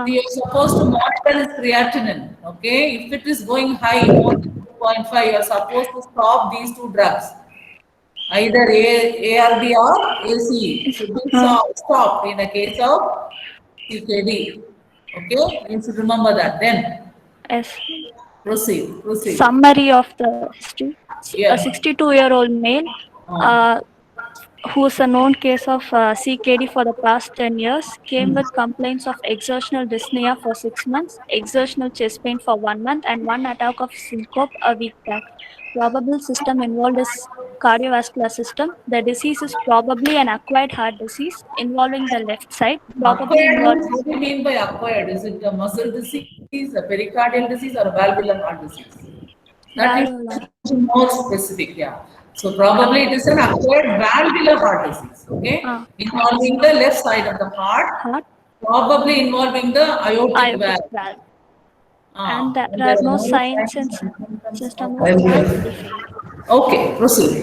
You are supposed to monitor his creatinine. Okay, if it is going high, more than 2.5, you are supposed to stop these two drugs. Either ARB or ACE should be stopped in a case of CKD. Okay, you should remember that. Then Yes. proceed. Summary of the history. A Yeah. 62-year-old male Uh, who is a known case of CKD for the past 10 years, came with complaints of exertional dyspnea for 6 months, exertional chest pain for 1 month, and one attack of syncope a week back. Probable system involved is cardiovascular system. The disease is probably an acquired heart disease involving the left side, probably Acquired involved. means what do you mean by acquired? Is it a muscle disease, a pericardial disease, or a valvular heart disease? That you Valvular. should be more specific, yeah. So probably it is an acquired valvular heart disease, okay? Involving the left side of the heart, probably involving the aortic valve. valve. And And there are no signs and symptoms of heart defect. Okay, proceed.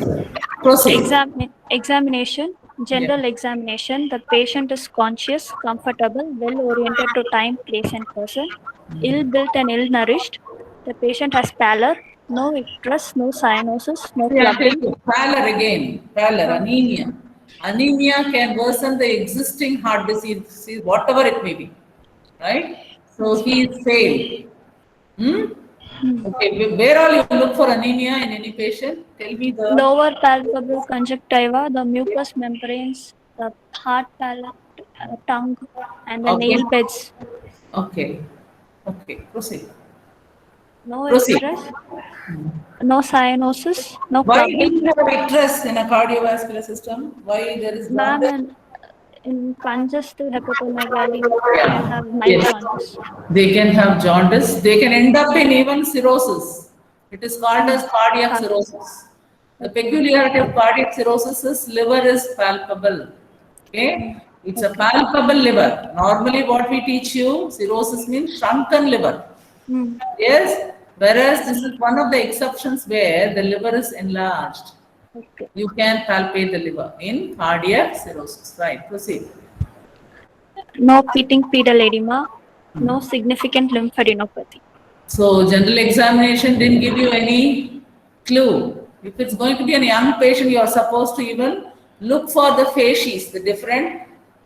Examination. General examination. The patient is conscious, comfortable, well oriented to time, place, and person. Ill built and ill nourished. The patient has pallor, no icterus, no cyanosis, no Yeah, clubbing. pallor, anemia. Anemia can worsen the existing heart disease, whatever it may be, right? So he is failed. Okay, where all you look for anemia in any patient? Tell me the Lower palpable conjunctiva, the mucous membranes, the heart palate, tongue, and the nail beds. Okay, proceed. No Proceed. icterus, no cyanosis, no Why do clubbing. you have icterus in a cardiovascular system? Why there is Ma'am, jaundice? in congestive hepatomegaly, they can have mild Yes. jaundice. They can have jaundice. They can end up in even cirrhosis. It is called as cardiac cirrhosis. The peculiarity of cardiac cirrhosis is liver is palpable. Okay? It's a palpable liver. Normally what we teach you, cirrhosis means shrunken liver. Yes? Whereas this is one of the exceptions where the liver is enlarged. Okay. You can palpate the liver in cardiac cirrhosis. Right, proceed. No pitting pedal edema, no significant lymphadenopathy. So general examination didn't give you any clue. If it's going to be a young patient, you are supposed to even look for the facies, the different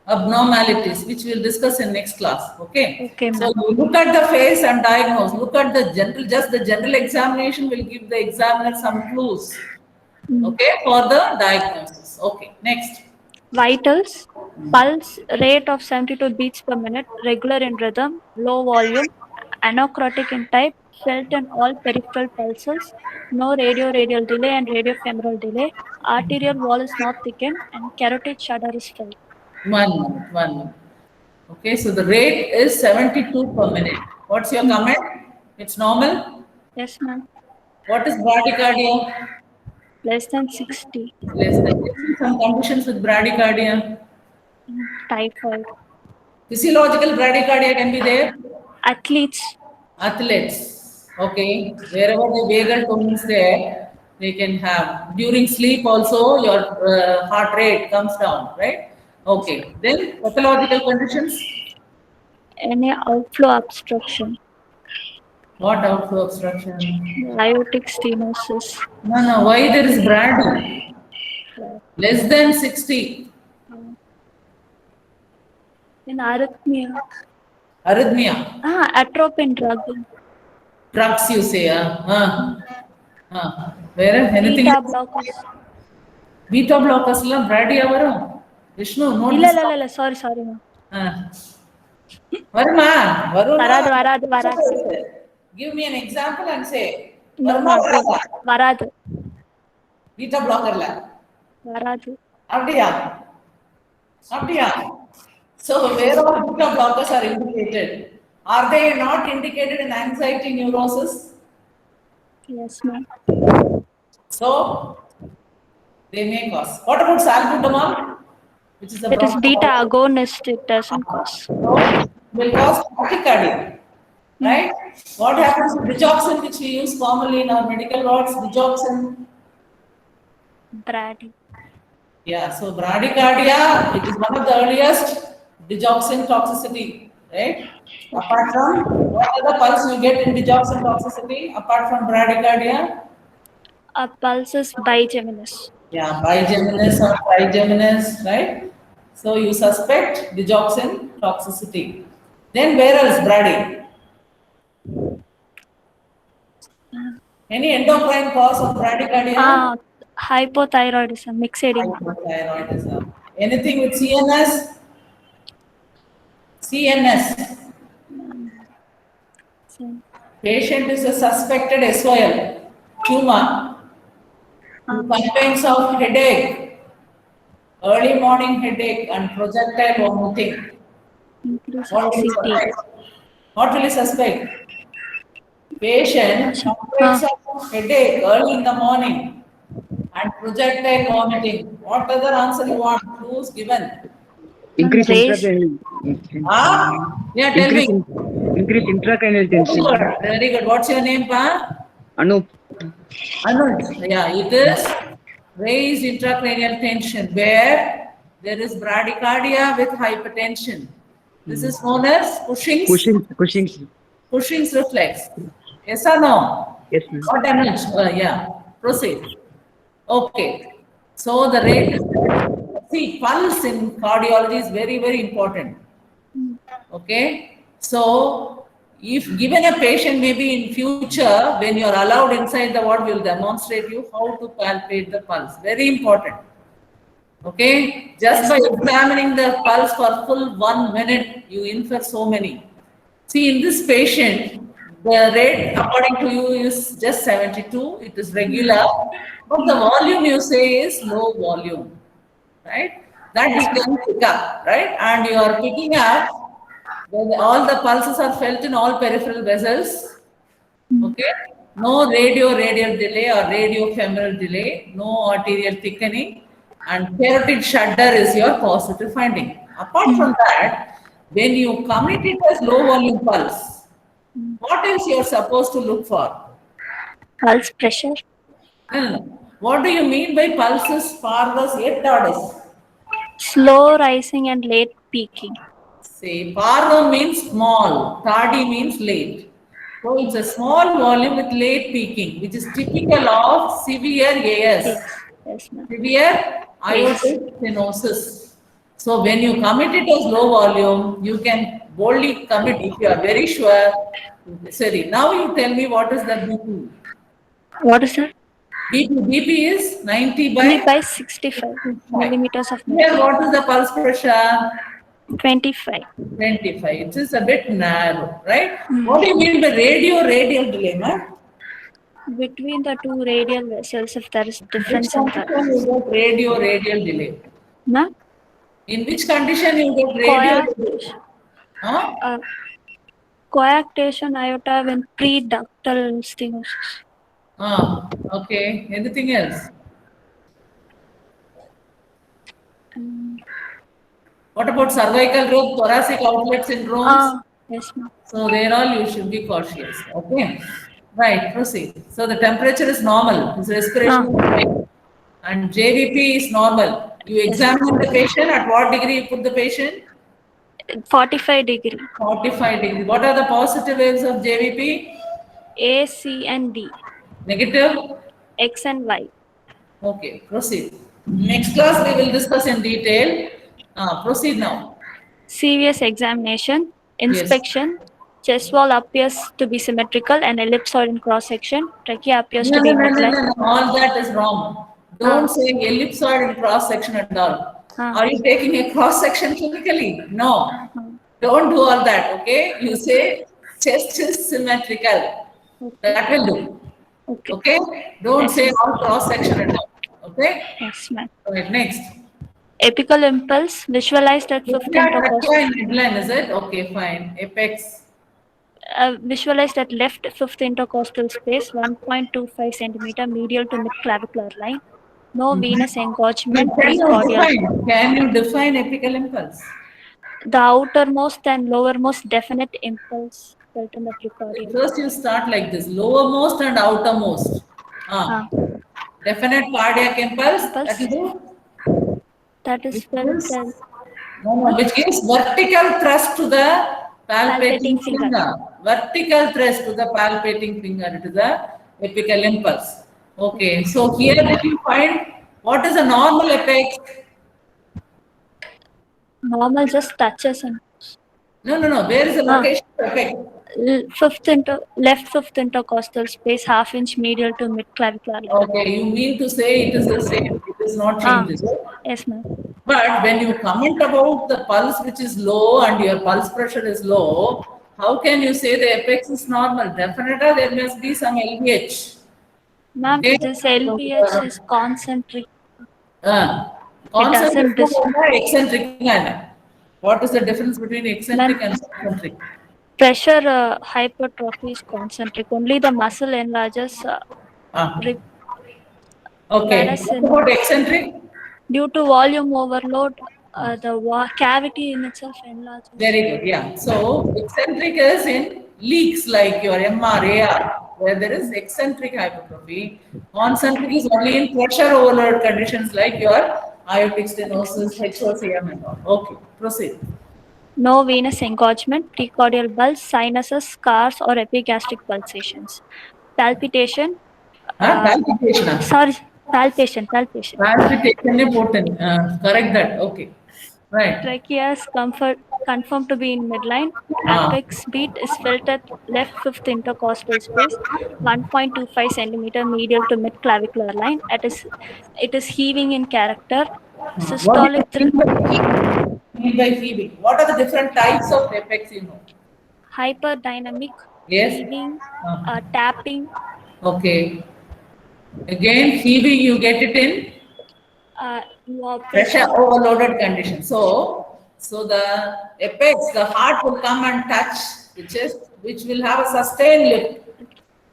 abnormalities, which we'll discuss in next class. Okay. Okay, So ma'am. you look at the face and diagnose. Look at the general, just the general examination will give the examiner some clues. Okay, for the diagnosis. Okay, next. Vitals, pulse rate of 72 beats per minute, regular in rhythm, low volume, anacrotic in type, felt in all peripheral pulses, no radial delay and radiofemoral delay, arterial wall is not thickened, and carotid shudder is felt. 1 minute. Okay, so the rate is 72 per minute. What's your comment? It's normal? Yes, ma'am. What is bradycardia? Less than 60. Less than. Some conditions with bradycardia. Typhoid. Physiological bradycardia can be there. Athletes. Athletes. Okay, wherever the vagal tone is there, they can have. During sleep also, your heart rate comes down, right? Okay, then pathological conditions. Any outflow obstruction, What outflow obstruction? aortic stenosis, No, no, why there is brady? Less than 60. in arrhythmia, Arrhythmia. atropine drug, Drugs you say, Where anything beta else? blockers. Beta blockers la brady avaru. Vishnu, note இல்ல this. இல்ல இல்ல இல்ல sorry sorry ma'am. Varma, Varuna. வராது வராது வராது. Give me an example and say. No Varma, not Varma. வராது Beta blocker la. வராது. அப்படியா? அப்படியா? So wherever beta blockers are indicated, are they not indicated in anxiety neurosis? Yes ma'am. So they may cause. What about salbutamol? Which is a It is beta agonist, it doesn't cause. So will cause tachycardia, right? What happens to digoxin, which we use commonly in our medical wards? Digoxin. Brady. Yeah, so bradycardia, it is one of the earliest digoxin toxicity, right? Apart from what other pulse you get in digoxin toxicity apart from bradycardia? A pulse is bigeminous. Yeah, bigeminous or trigeminous, right? So you suspect digoxin toxicity. Then where else brady? Any endocrine cause of bradycardia? Hypothyroidism, myxedema. Hypothyroidism. Anything with CNS? CNS. Patient is a suspected SOL, tumor, complaints of headache, early morning headache and projectile vomiting. Increase What of will you CT. suspect? What will you suspect? Patient complaints of headache early in the morning and projectile vomiting. What other answer you want? Who's given? Increase Raise. Yeah, tell me. Increase intracranial Very tension. good. Very good. What's your name, Pa? Anup. Anuj. Yeah, it is raised intracranial tension where there is bradycardia with hypertension. This is known as Cushing's reflex. Yes or no? Yes, ma'am. What Anuj? Yeah. Proceed. Okay. So the rate, see, pulse in cardiology is very, very important. Okay. So if given a patient, maybe in future, when you are allowed inside the ward, we'll demonstrate you how to palpate the pulse. Very important. Okay. Just by examining the pulse for full 1 minute, you infer so many. See, in this patient, the rate according to you is just 72. It is regular, but the volume you say is low volume, right? That you can pick up, right? And you are picking up when all the pulses are felt in all peripheral vessels. Okay, no radial delay or radiofemoral delay, no arterial thickening, and carotid shudder is your positive finding. Apart from that, when you commit it as low volume pulse, what else you are supposed to look for? Pulse pressure. What do you mean by pulses parvus yet tardis? Slow rising and late peaking. Say parva means small, tardy means late. So it's a small volume with late peaking, which is typical of severe AS. Yes, ma'am. Severe aortic stenosis. So when you commit it as low volume, you can boldly commit if you are very sure. Sorry, now you tell me what is the BP. What is that? BP is 90 by 65 millimeters of Here, mercury. what is the pulse pressure? 25. 25. It is a bit narrow, right? What do you mean by radial delay, ma'am? Between the two radial vessels, if there is difference in that. You get radial delay. Ma'am? In which condition you get radial delay? Coarctation. Huh? Coarctation aorta when pre-ductal stenosis. Okay. Anything else? What about cervical rib, thoracic outlet syndromes? Yes, ma'am. So there all you should be cautious. Okay. Right, proceed. So the temperature is normal, his respiration is fine, and JVP is normal. You examine the patient, at what degree you put the patient? 45 degree. 45 degrees. What are the positive waves of JVP? A, C, and D. Negative? X and Y. Okay, proceed. Next class we will discuss in detail. Proceed now. Serious examination. Yes. Inspection. Chest wall appears to be symmetrical and ellipsoid in cross section. Trachea appears to be midline. No. All that is wrong. Don't say ellipsoid in cross section at all. Are you taking a cross section clinically? No. Don't do all that, okay? You say chest is symmetrical. That will do. Okay? Don't say all cross section at all. Okay? Yes, ma'am. Right, next. Apical impulse visualized at 5th intercostal. Midline, is it? Okay, fine. Apex. Visualized at left 5th intercostal space, 1.25 centimeter medial to mid clavicular line. No venous engorgement, precordial. Can you define apical impulse? The outermost and lowermost definite impulse felt in the precordial. First you start like this, lowermost and outermost. Definite cardiac impulse. That is felt as which gives vertical thrust to the palpating finger. Vertical thrust to the palpating finger. It is the apical impulse. Okay, so here did you find what is a normal apex? normal just touches and No. Where is the location of apex? left 5th intercostal space, ½ inch medial to mid clavicular line. Okay, you mean to say it is the same, it is not changes. Yes, ma'am. But when you comment about the pulse which is low and your pulse pressure is low, how can you say the apex is normal? Definitely there must be some LVH. Ma'am, this LVH is concentric. Concentric and eccentric. What is the difference between eccentric and concentric? Pressure hypertrophy is concentric. Only the muscle enlarges. Okay. What about eccentric? Due to volume overload, the cavity in itself enlarges. Very good. Yeah. So eccentric is in leaks like your MR, AR, where there is eccentric hypertrophy. Concentric is only in pressure overload conditions like your aortic stenosis, HOCM and all. Okay. Proceed. No venous engorgement, precordial bulge, sinuses, scars, or epigastric pulsations. Palpitation. Palpitation. Sorry, palpation. Palpitation important. Correct that. Okay. Right. Trachea is confirmed to be in midline. Apex beat is felt at left 5th intercostal space, 1.25 centimeter medial to mid clavicular line. It is heaving in character. Systolic by heaving. What are the different types of apex you know? Hyperdynamic, heaving, tapping. Okay. Again, heaving you get it in pressure overloaded condition. So the apex, the heart will come and touch the chest, which will have a sustained lift.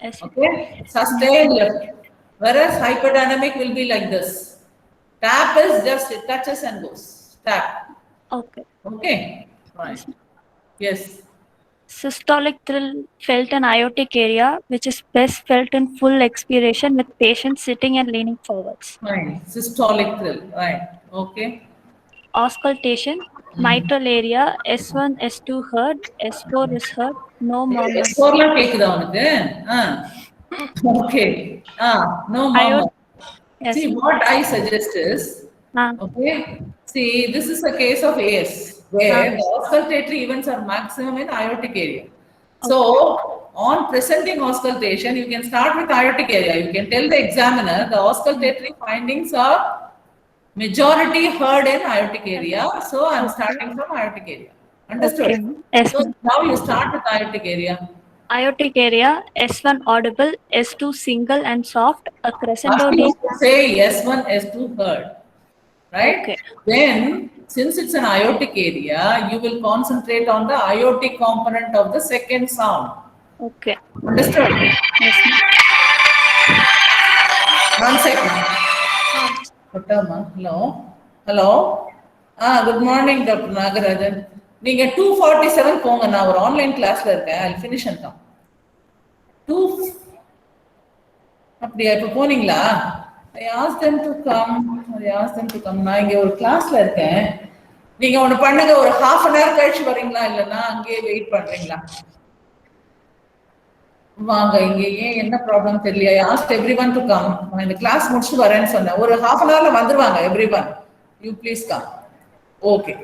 Yes. Okay, sustained lift. Whereas hyperdynamic will be like this. Tap is just it touches and goes. Tap. Okay. Okay. Right. Yes. Systolic thrill felt in aortic area, which is best felt in full expiration with patients sitting and leaning forwards. Right. Systolic thrill. Right. Okay. Auscultation, mitral area, S1, S2 heard, S4 is heard, no murmur. S4 take down again. Okay. No murmur. Yes. See, what I suggest is, okay, see, this is a case of AS, where the auscultatory events are maximum in aortic area. So, on presenting auscultation, you can start with aortic area. You can tell the examiner the auscultatory findings are majority heard in aortic area. So, I am starting from aortic area. Understood? Okay. Yes. So, now you start with aortic area. Aortic area, S1 audible, S2 single and soft, a crescendo deep. Say S1, S2 heard, right? Okay. Then, since it's an aortic area, you will concentrate on the aortic component of the second sound. Okay. Understood? Yes. 1 second. Hello. Good morning, Dr. Nagarajan. நீங்க 247 போங்க நான் ஒரு online கிளாஸ்ல இருக்கேன். I'll finish and come. அப்படியா இப்ப போனீங்களா? I asked them to come. நான் இங்க ஒரு கிளாஸ்ல இருக்கேன். நீங்க ஒண்ணு பண்ணுங்க, ஒரு half an hour கழிச்சு வரீங்களா இல்லன்னா அங்கேயே வெயிட் பண்றீங்களா? வாங்க, இங்க ஏன் என்ன ப்ராப்ளம் தெரியல. I asked everyone to come. நான் இந்த கிளாஸ் முடிச்சுட்டு வரேன்னு சொன்னேன். ஒரு half an hourல வந்துருவாங்க everyone. You please come. Okay.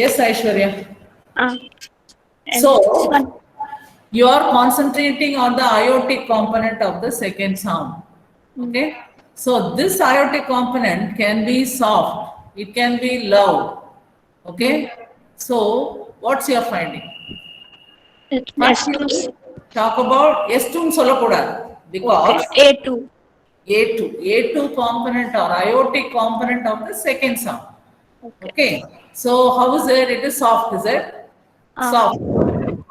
Yes, Aishwarya. And So, this one, you are concentrating on the aortic component of the second sound. Okay? So, this aortic component can be soft, it can be loud. Okay? So, what's your finding? it's First, S2, you talk about S2 சொல்லக்கூடாது because A2. A2 component or aortic component of the second sound. Okay. So, how is it? It is soft, is it? Soft.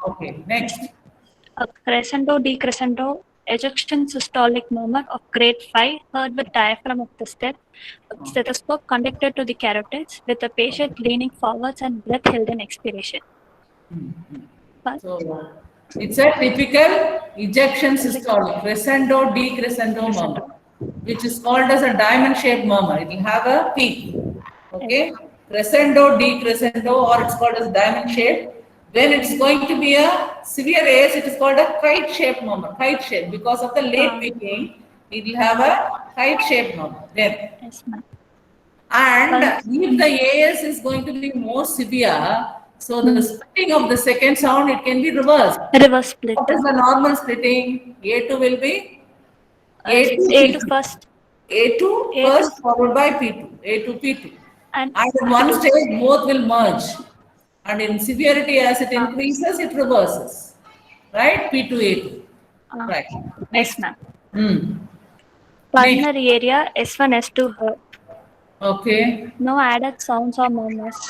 Okay. Next. A crescendo decrescendo ejection systolic murmur of grade 5 heard with diaphragm of the stethoscope conducted to the carotids with the patient leaning forwards and breath held in expiration. So, it's a typical ejection systolic crescendo decrescendo murmur, which is called as a diamond shaped murmur. It will have a peak. Okay, crescendo decrescendo, or it's called as diamond shape. When it's going to be a severe AS, it is called a kite shaped murmur. Kite shape, because of the late peaking, it will have a kite shaped murmur. Then, Yes, ma'am. and if the AS is going to be more severe, so the splitting of the second sound, it can be reversed. Reverse split. What is the normal splitting? A2 will be A2 first. A2 first followed by P2. A2 P2. And at one stage, both will merge. And in severity, as it increases, it reverses. Right? P2 A2. Right. Yes, ma'am. Hmm. Pulmonary area S1 S2 heard. Okay. No added sounds or murmurs.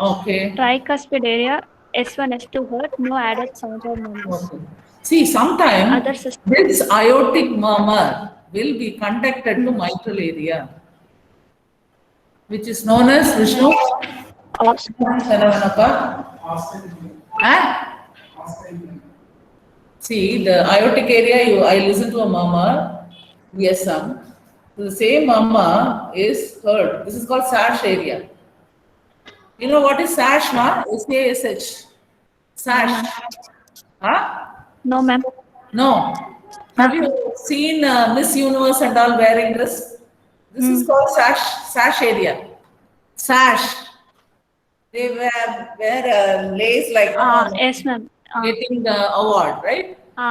Okay. Tricuspid area S1 S2 heard. No added sounds or murmurs. Okay. See, sometimes Other systems. this aortic murmur will be conducted to mitral area, which is known as Vishnu. See, the aortic area, I listen to a murmur, yes, the same murmur is heard. This is called sash area. You know what is sash, ma? S-A-S-H. Sash. Huh? No, ma'am. No. Have you seen Miss Universe and all wearing this? This is called sash area. Sash. They wear lace like Yes, ma'am. getting the award, right?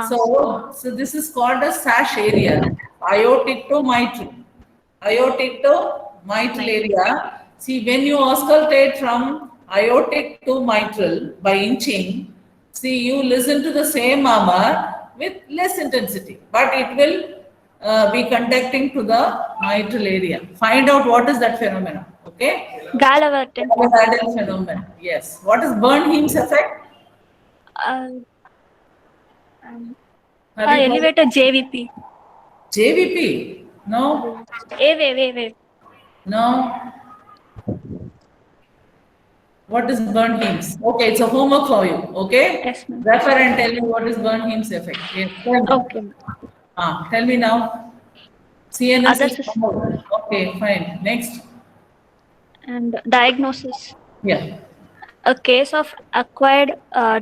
So this is called a sash area. Aortic to mitral. Aortic to mitral area. See, when you auscultate from aortic to mitral by inching, see, you listen to the same murmur with less intensity, but it will be conducting to the mitral area. Find out what is that phenomenon. Okay? Gallivant. Gallivant phenomenon. Yes. What is Bernheim's effect? Elevator JVP. JVP? No. Wave. No. What is Bernheim's? Okay, it's a homework for you. Okay? Yes, ma'am. Refer and tell me what is Bernheim's effect. Yes. Okay. Tell me now. CNS. Other is okay, fine. Next. And diagnosis. Yeah. A case of acquired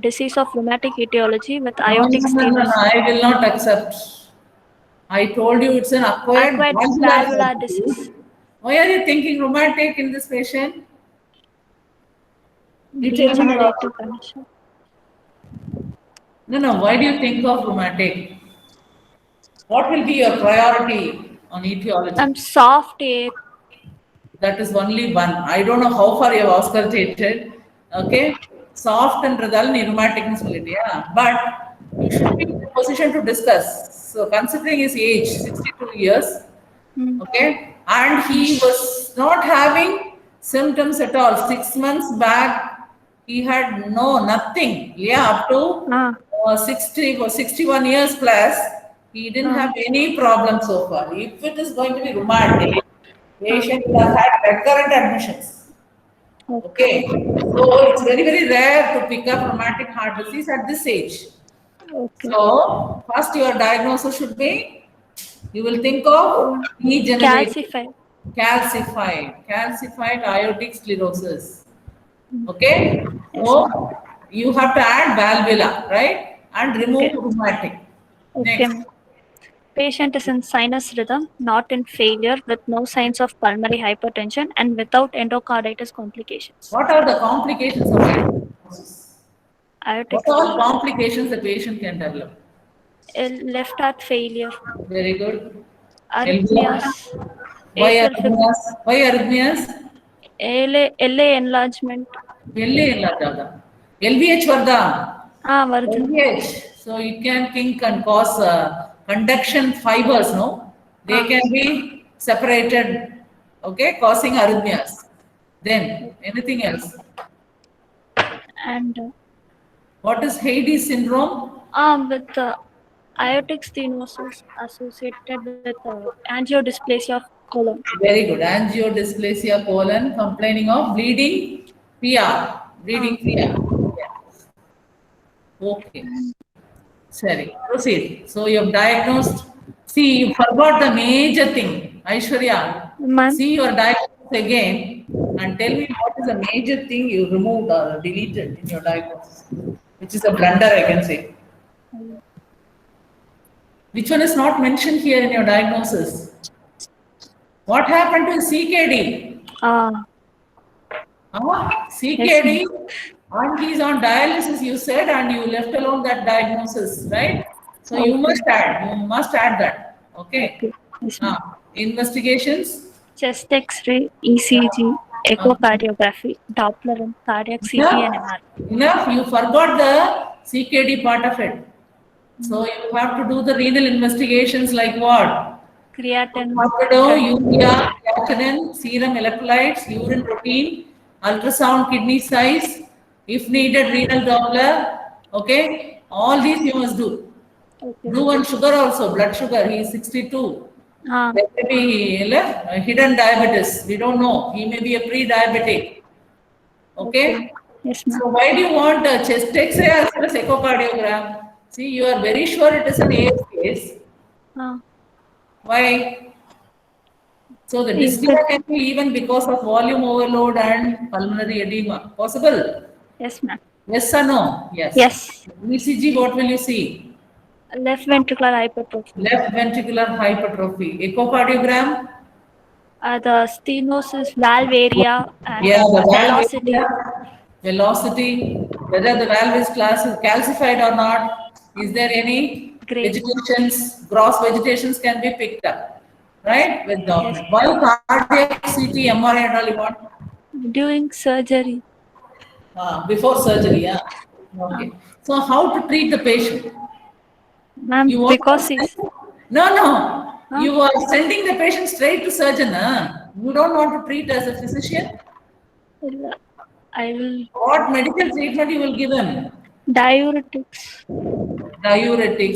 disease of rheumatic etiology with aortic stenosis. No, I will not accept. I told you it's an acquired valvular disease. Why are you thinking rheumatic in this patient? Degenerative condition. No. Why do you think of rheumatic? What will be your priority on etiology? Soft ache. That is only one. I don't know how far you have auscultated. Okay, soft and rheumatic, but you should be in a position to discuss. So, considering his age, 62 years, okay, and he was not having symptoms at all. 6 months back, he had nothing. Yeah, up to 60 or 61 years plus, he didn't have any problem so far. If it is going to be rheumatic, patient will have had recurrent admissions. Okay, so it's very, very rare to pick up rheumatic heart disease at this age. Okay. So first your diagnosis should be, you will think of degenerative, calcified aortic sclerosis. Okay. Yes, So ma'am. you have to add valvula, right? And remove Okay. rheumatic. Okay, Next. ma'am. Patient is in sinus rhythm, not in failure, with no signs of pulmonary hypertension and without endocarditis complications. What are the complications of diagnosis? What Aortic all stenosis. complications the patient can develop? Left heart failure. Very good. Arrhythmias. LVO. Why Atrial arrhythmias? Why arrhythmias? LA enlargement. LA enlargada. LVH varda. Varudhu. LVH. So it can kink and cause conduction fibers, no? They can be separated, okay, causing arrhythmias. Then anything else? And What is Heidi's syndrome? with aortic stenosis associated with angiodysplasia of colon. Very good. Angiodysplasia colon, complaining of bleeding PR. Bleeding PR. Yeah. Okay. Sorry. Proceed. So you have diagnosed. See, you forgot the major thing. Aishwarya, Ma'am. see your diagnosis again and tell me what is the major thing you removed or deleted in your diagnosis, which is a blunder, I can say. Which one is not mentioned here in your diagnosis? What happened to CKD? CKD, and he's on dialysis, you said, and you left alone that diagnosis, right? So you must add that. Okay. Yes, Investigations. Chest X-ray, ECG, echocardiography, Doppler, and cardiac CT and MRI. Enough. You forgot the CKD part of it. So you have to do the renal investigations like what? Creatinine, urea, creatinine, serum electrolytes, urine protein, ultrasound kidney size, if needed renal Doppler. Okay, all these you must do. Do one sugar also, blood sugar. He is 62. There may be hidden diabetes. We don't know. He may be a pre-diabetic. Okay. Yes, ma'am. So why do you want a chest X-ray as well as echocardiogram? See, you are very sure it is an AS case. Why? So the dyspnea can be even because of volume overload and pulmonary edema. Possible? Yes, ma'am. Yes or no? Yes. Yes. ECG, what will you see? Left ventricular hypertrophy. Left ventricular hypertrophy. Echocardiogram? The stenosis, valve area, and The velocity. Velocity, whether the valve is calcified or not. Is there any vegetations, gross vegetations can be picked up, right? With dominant. Why cardiac CT, MRI and all you want? During surgery. Before surgery, yeah. Okay. So how to treat the patient? Ma'am, because he's... No. You are sending the patient straight to surgeon. You don't want to treat as a physician? I will... What medical treatment you will give him? Diuretics.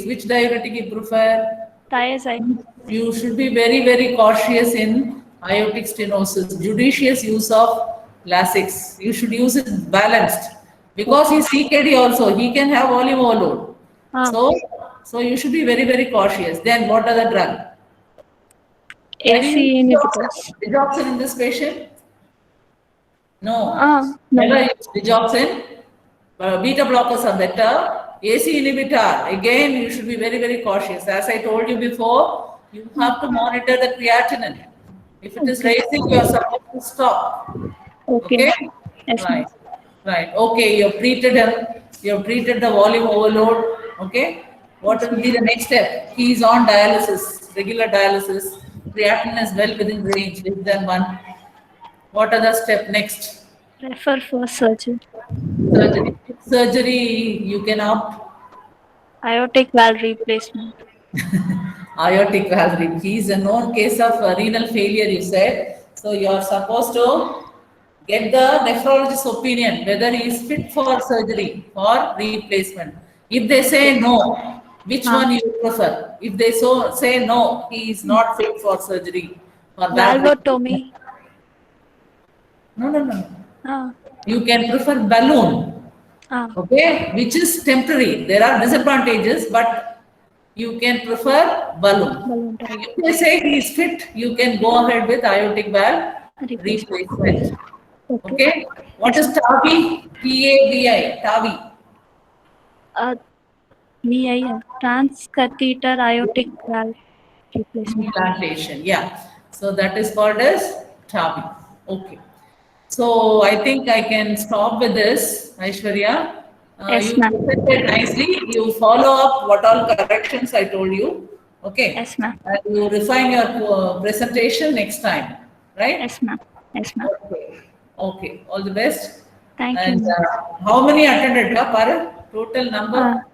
Which diuretic you prefer? Thiazide. You should be very, very cautious in aortic stenosis. Judicious use of Lasix. You should use it balanced. Because he's CKD also, he can have volume overload. So you should be very, very cautious. Then what are the drug? AC inhibitors. Digoxin in this patient? No. Never use digoxin. Beta blockers are better. AC inhibitor, again, you should be very, very cautious. As I told you before, you have to monitor the creatinine. If it is rising, you are supposed to stop. Okay? Yes, right. Okay, you have treated him. You have treated the volume overload. Okay? What will be the next step? He is on dialysis, regular dialysis. Creatinine is well within range, less than 1. What are the step next? Refer for surgery. Surgery, you can opt. Aortic valve replacement. Aortic valve replacement. He is a known case of renal failure, you said. So you are supposed to get the nephrologist's opinion whether he is fit for surgery or replacement. If they say no, which one you prefer? If they say no, he is not fit for surgery. For valvotomy. No. You can prefer balloon. Okay, which is temporary. There are disadvantages, but you can prefer balloon. If they say he is fit, you can go ahead with aortic valve replacement. Okay, what is TAVI? TAVI, TAVI. Transcatheter aortic valve replacement. Implantation, yeah. So that is called as TAVI. Okay. So I think I can stop with this, Aishwarya. Yes, You ma'am. presented nicely. You follow up what all corrections I told you. Okay. Yes, ma'am. And you refine your presentation next time, right? Yes, ma'am. Yes, ma'am. Okay. Okay. All the best. Thank you, And ma'am. how many attended? Paru? Total number?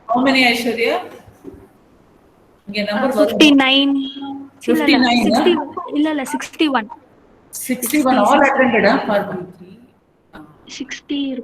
How many, Aishwarya? Okay, number 59. 59, 60. 61. 61 all attended, huh? 60